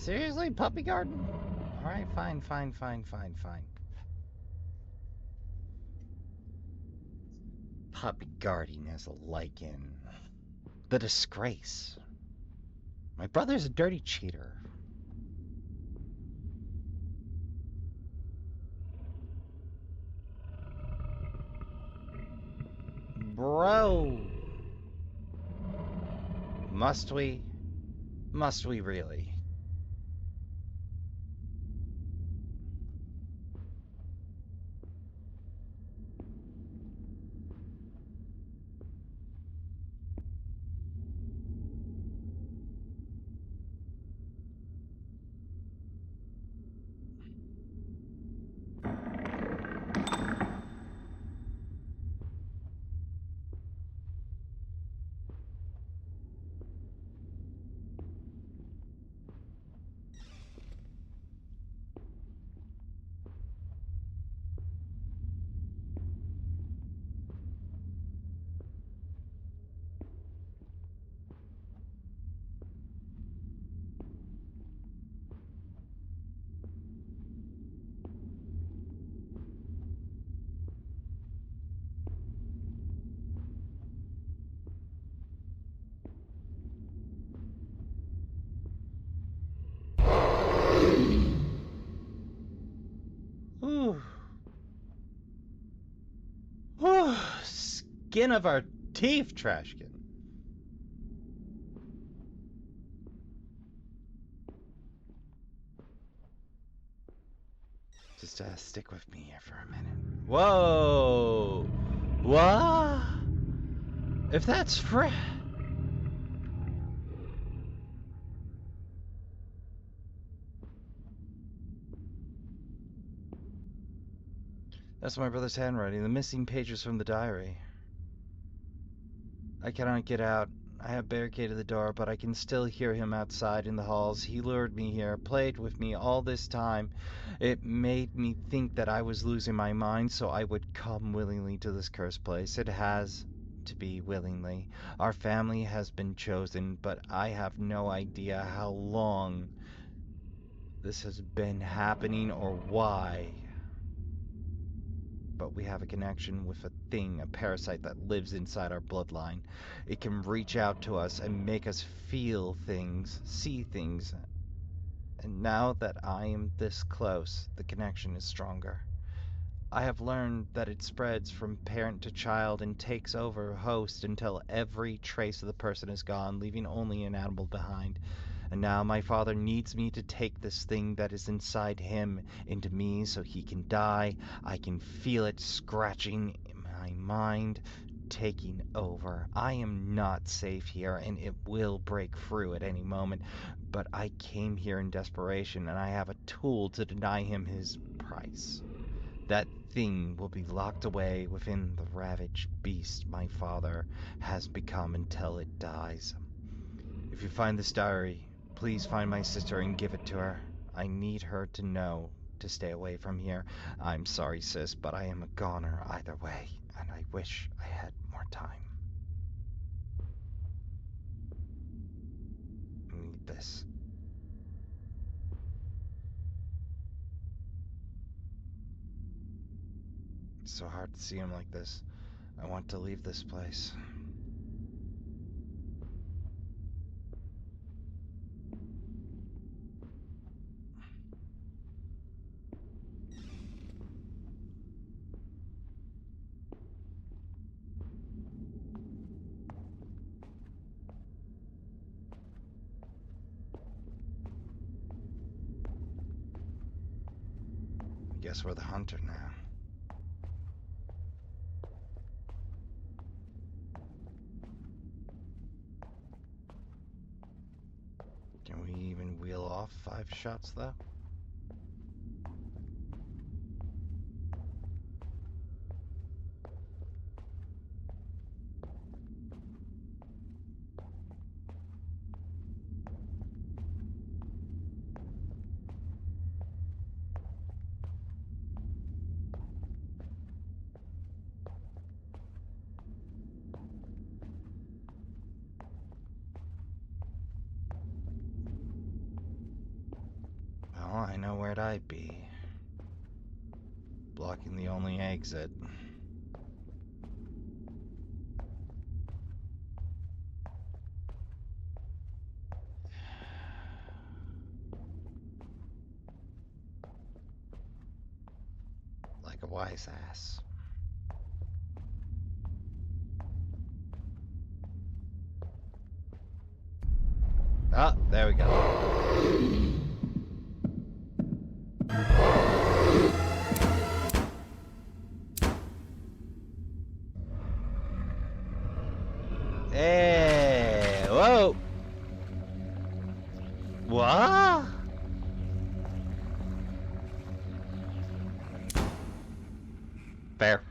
Seriously, puppy garden? Alright, fine. Puppy guarding as a lichen. The disgrace. My brother's a dirty cheater. Bro! Must we? Must we really? Ooh. Ooh. Skin of our teeth, Trashkin. Just stick with me here for a minute. Whoa! What? If that's That's my brother's handwriting, the missing pages from the diary. I cannot get out. I have barricaded the door, but I can still hear him outside in the halls. He lured me here, played with me all this time. It made me think that I was losing my mind, so I would come willingly to this cursed place. It has to be willingly. Our family has been chosen, but I have no idea how long this has been happening or why. But we have a connection with a thing, a parasite that lives inside our bloodline. It can reach out to us and make us feel things, see things. And now that I am this close, the connection is stronger. I have learned that it spreads from parent to child and takes over host until every trace of the person is gone, leaving only an animal behind. And now my father needs me to take this thing that is inside him into me so he can die. I can feel it scratching in my mind, taking over. I am not safe here, and it will break through at any moment. But I came here in desperation, and I have a tool to deny him his price. That thing will be locked away within the ravaged beast my father has become until it dies. If you find this diary, please find my sister and give it to her. I need her to know to stay away from here. I'm sorry, sis, but I am a goner either way, and I wish I had more time. I need this. It's so hard to see him like this. I want to leave this place. I guess we're the hunter now. Can we even wheel off 5 shots, though? where'd I be? Blocking the only exit. Like a wise ass. Ah, there we go. Hey, whoa! What? Fair.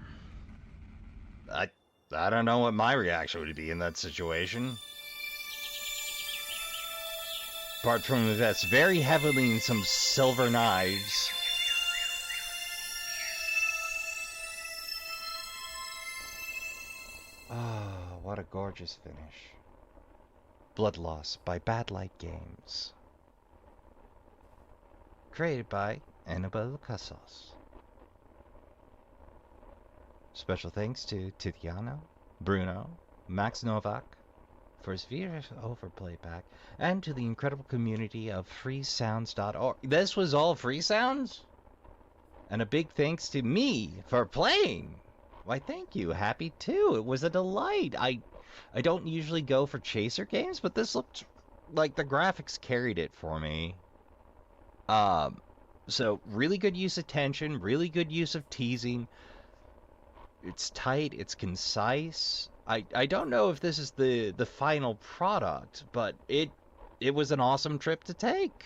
I don't know what my reaction would be in that situation. Apart from invest very heavily in some silver knives. Oh, what a gorgeous finish. Blood Loss by Bad Light Games. Created by Annabelle Casas. Special thanks to Tiziano, Bruno, Max Novak for his voice-over playback, and to the incredible community of freesounds.org. This was all free sounds? And a big thanks to me for playing. Why, thank you. Happy too. It was a delight. I don't usually go for chaser games, but this looked like the graphics carried it for me. So really good use of tension, really good use of teasing. It's tight, it's concise. I don't know if this is the final product, but it was an awesome trip to take.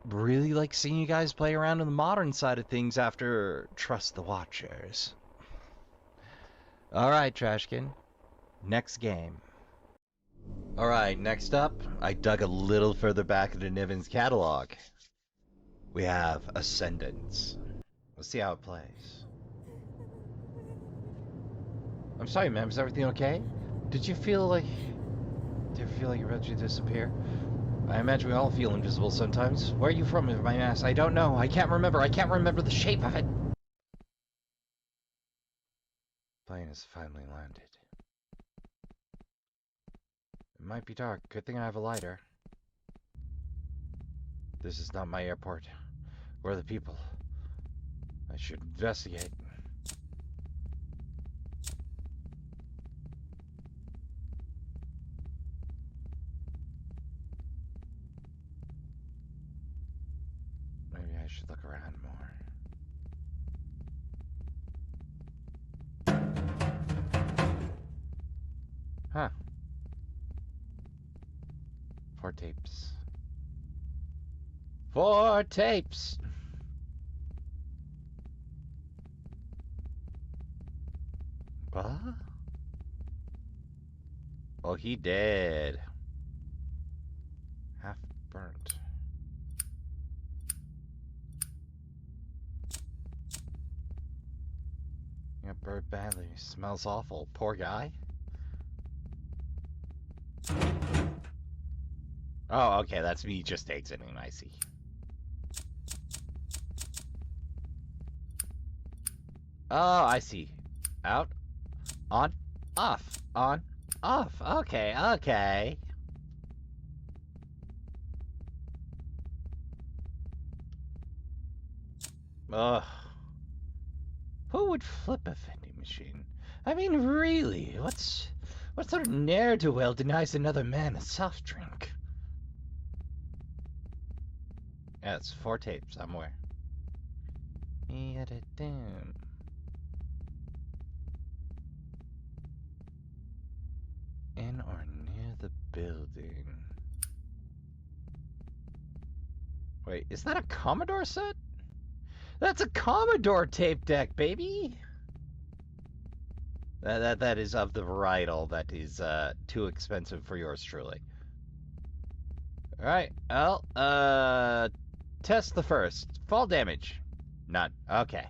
Really like seeing you guys play around on the modern side of things after Trust the Watchers. Alright, Trashkin. Next game. Alright, next up, I dug a little further back into Niven's catalog. We have Ascendance. Let's see how it plays. I'm sorry, ma'am. Is everything okay? Did you ever feel like you're about to disappear? I imagine we all feel invisible sometimes. Where are you from, if I may ask? I don't know. I can't remember. I can't remember the shape of it. Plane has finally landed. It might be dark. Good thing I have a lighter. This is not my airport. Where are the people? I should investigate. Maybe I should look around more. Huh. 4 tapes. 4 tapes! What? Oh, he dead. Half burnt. Yeah, burnt badly. Smells awful. Poor guy. Oh, okay, that's me just exiting, I see. Oh, I see. Out. On. Off. On. Off. Okay, okay. Ugh. Who would flip a vending machine? I mean, really, what sort of ne'er-do-well denies another man a soft drink? Yeah, it's 4 tapes somewhere. In or near the building. Wait, is that a Commodore set? That's a Commodore tape deck, baby! That is of the varietal that is too expensive for yours truly. Alright, well, test the first. Fall damage. None. Okay.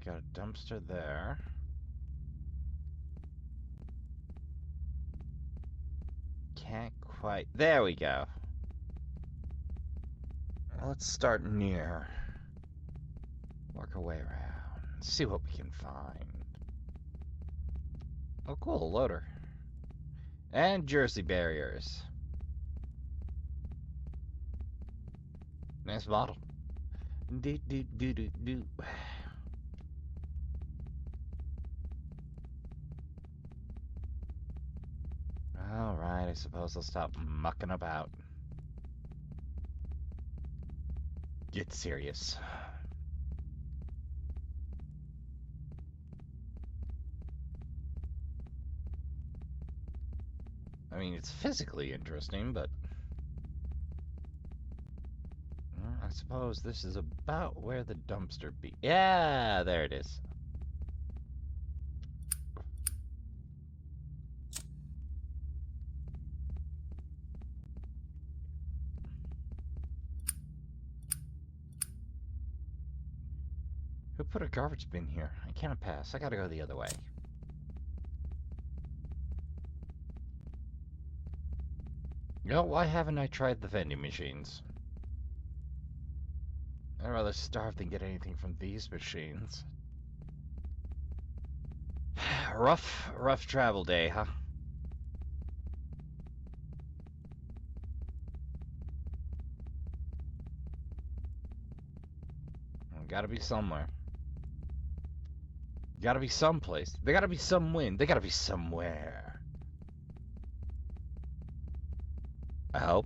got a dumpster there. Can't quite... There we go. Let's start near. Work our way around. See what we can find. Oh, cool. Loader. And Jersey barriers. Nice model. Do. Alright, I suppose I'll stop mucking about. Get serious. I mean, it's physically interesting, but... I suppose this is about where the dumpster be. Yeah, there it is. Who put a garbage bin here? I can't pass. I gotta go the other way. No, why haven't I tried the vending machines? I'd rather starve than get anything from these machines. rough travel day, huh? Gotta be somewhere. Gotta be someplace. There gotta be some wind. They gotta be somewhere. I hope.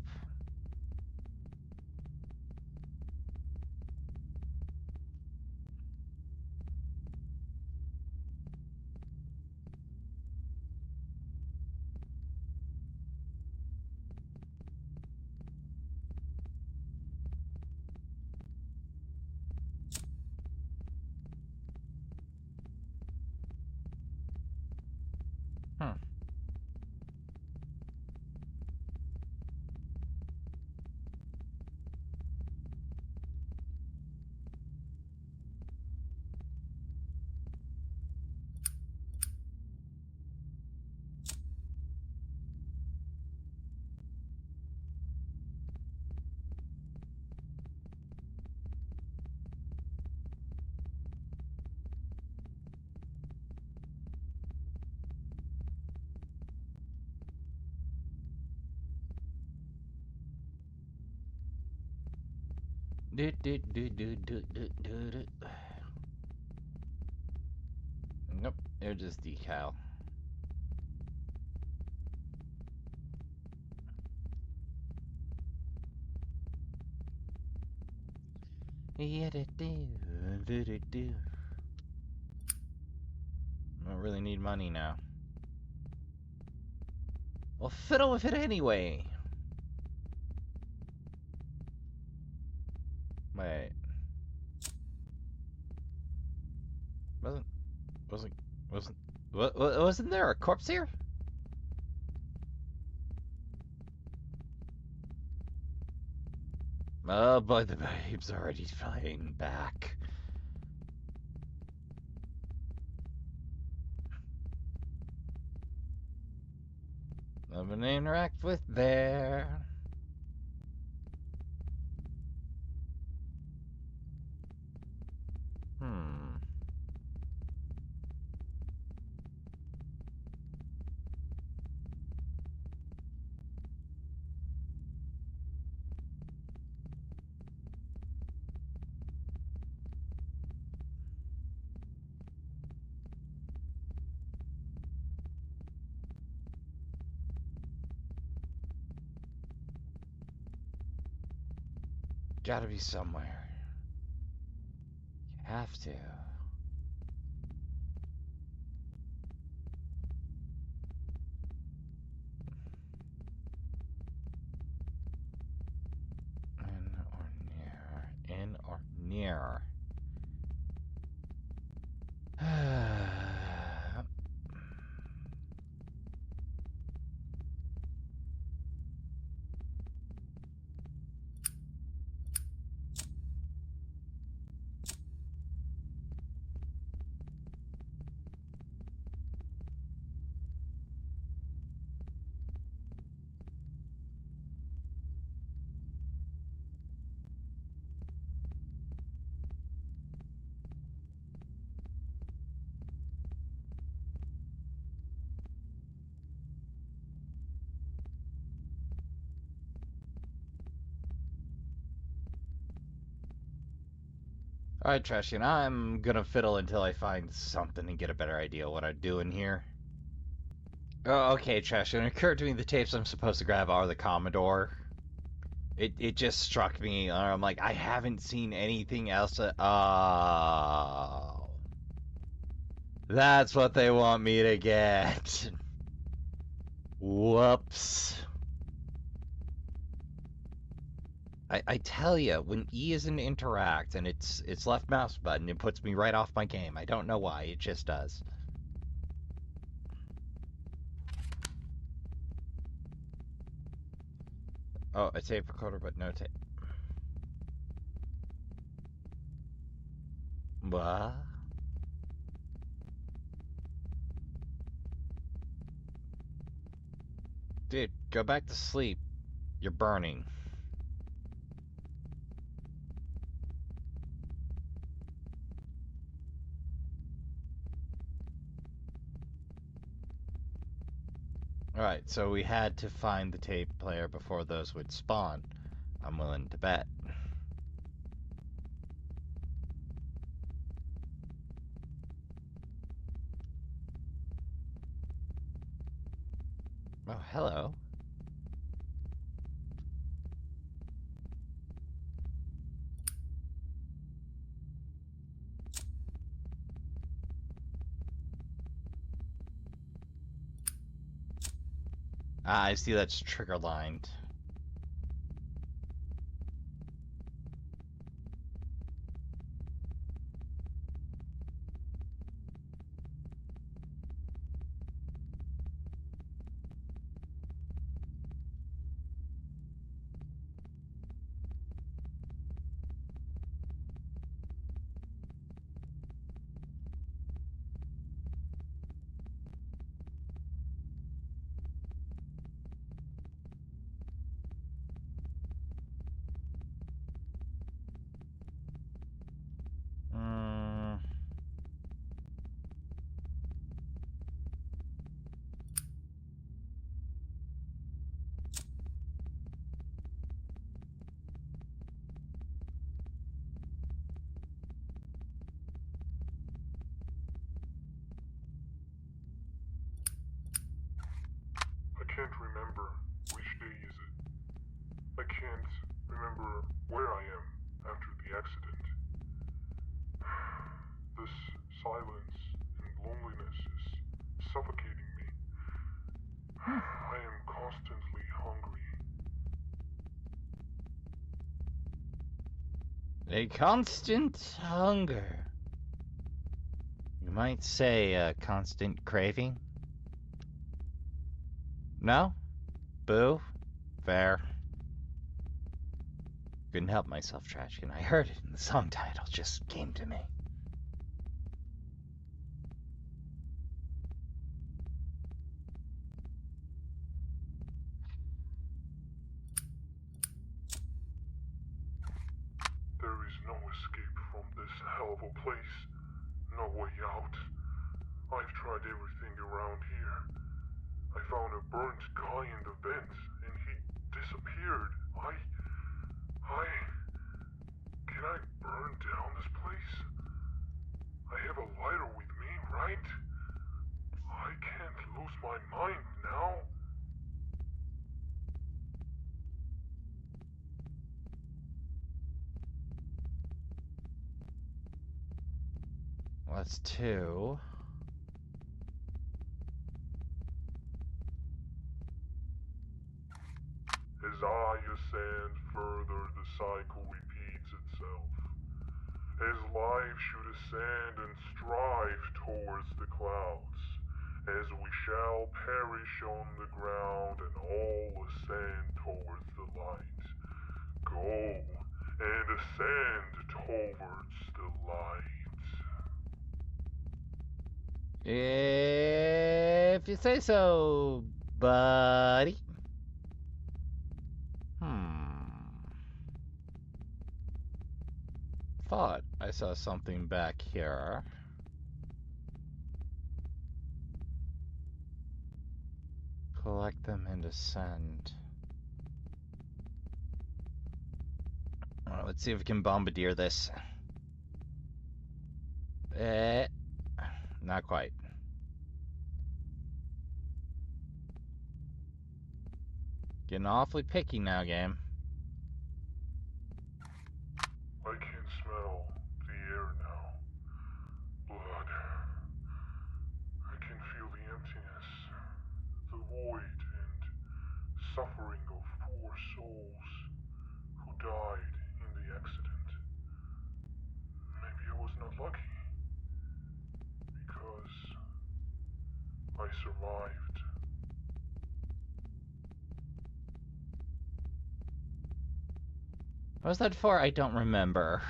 Nope, they're just decal. I don't really need money now. Well, fiddle with it anyway. Wait. Wasn't there a corpse here? Oh boy, the babe's already flying back. Nothing to interact with there. Gotta be somewhere. You have to. In or near. Alright, Trashian, I'm gonna fiddle until I find something and get a better idea of what I'm doing here. Oh, okay, Trashian, it occurred to me the tapes I'm supposed to grab are the Commodore. It just struck me, I'm like, I haven't seen anything else. Oh. That's what they want me to get. Whoops. I tell you, when E is in interact and it's left mouse button, it puts me right off my game. I don't know why, it just does. Oh, a tape recorder, but no tape. What? Dude, go back to sleep. You're burning. Alright, so we had to find the tape player before those would spawn. I'm willing to bet. Oh, hello. Ah, I see that's trigger lined. I can't remember which day is it. I can't remember where I am after the accident. This silence and loneliness is suffocating me. I am constantly hungry. A constant hunger. You might say a constant craving. No? Boo? Fair. Couldn't help myself, Trashkin. I heard it in the song title, just came to me. There is no escape from this hell of a place. No way out. I've tried everything around here. I found a burnt guy in the vents, and he disappeared. Can I burn down this place? I have a lighter with me, right? I can't lose my mind now. Well, that's two. As I ascend further, the cycle repeats itself. As life should ascend and strive towards the clouds, as we shall perish on the ground and all ascend towards the light. Go and ascend towards the light. If you say so, buddy. Thought I saw something back here. Collect them and ascend. Let's see if we can bombardier this. Not quite. Getting awfully picky now, game. I can smell the air now. Blood. I can feel the emptiness, the void and suffering of poor souls who died in the accident. Maybe I was not lucky, because I survived. What was that for? I don't remember.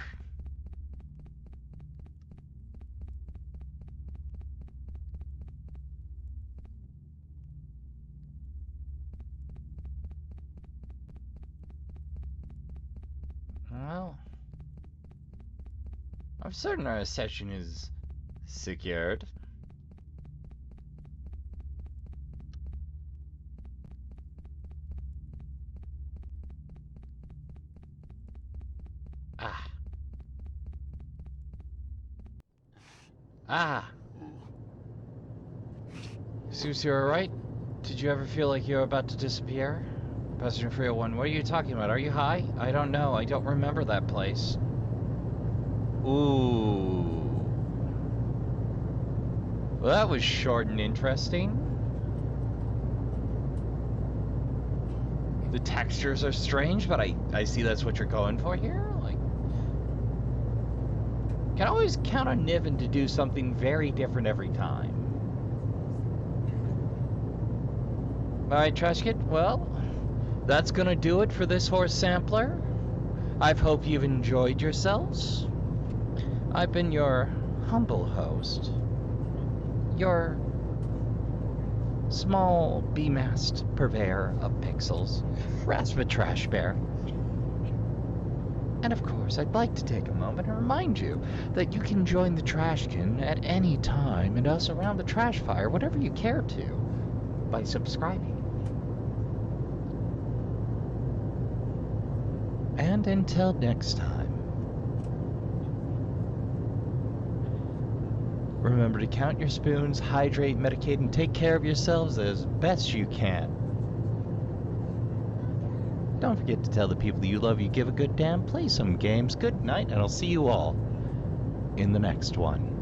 Well, I'm certain our session is secured. Ah. Zeus, you alright? Did you ever feel like you were about to disappear? Passenger 301, what are you talking about? Are you high? I don't know. I don't remember that place. Ooh. Well, that was short and interesting. The textures are strange, but I see that's what you're going for here. Like, can always count on Niven to do something very different every time. Alright, Trash Kid, well, that's gonna do it for this horse sampler. I hope you've enjoyed yourselves. I've been your humble host, your small B-mast purveyor of pixels, Rasva Trash Bear. And of course, I'd like to take a moment and remind you that you can join the Trashkin at any time and us around the trash fire, whatever you care to, by subscribing. And until next time, remember to count your spoons, hydrate, medicate, and take care of yourselves as best you can. Don't forget to tell the people you love you give a good damn, play some games. Good night, and I'll see you all in the next one.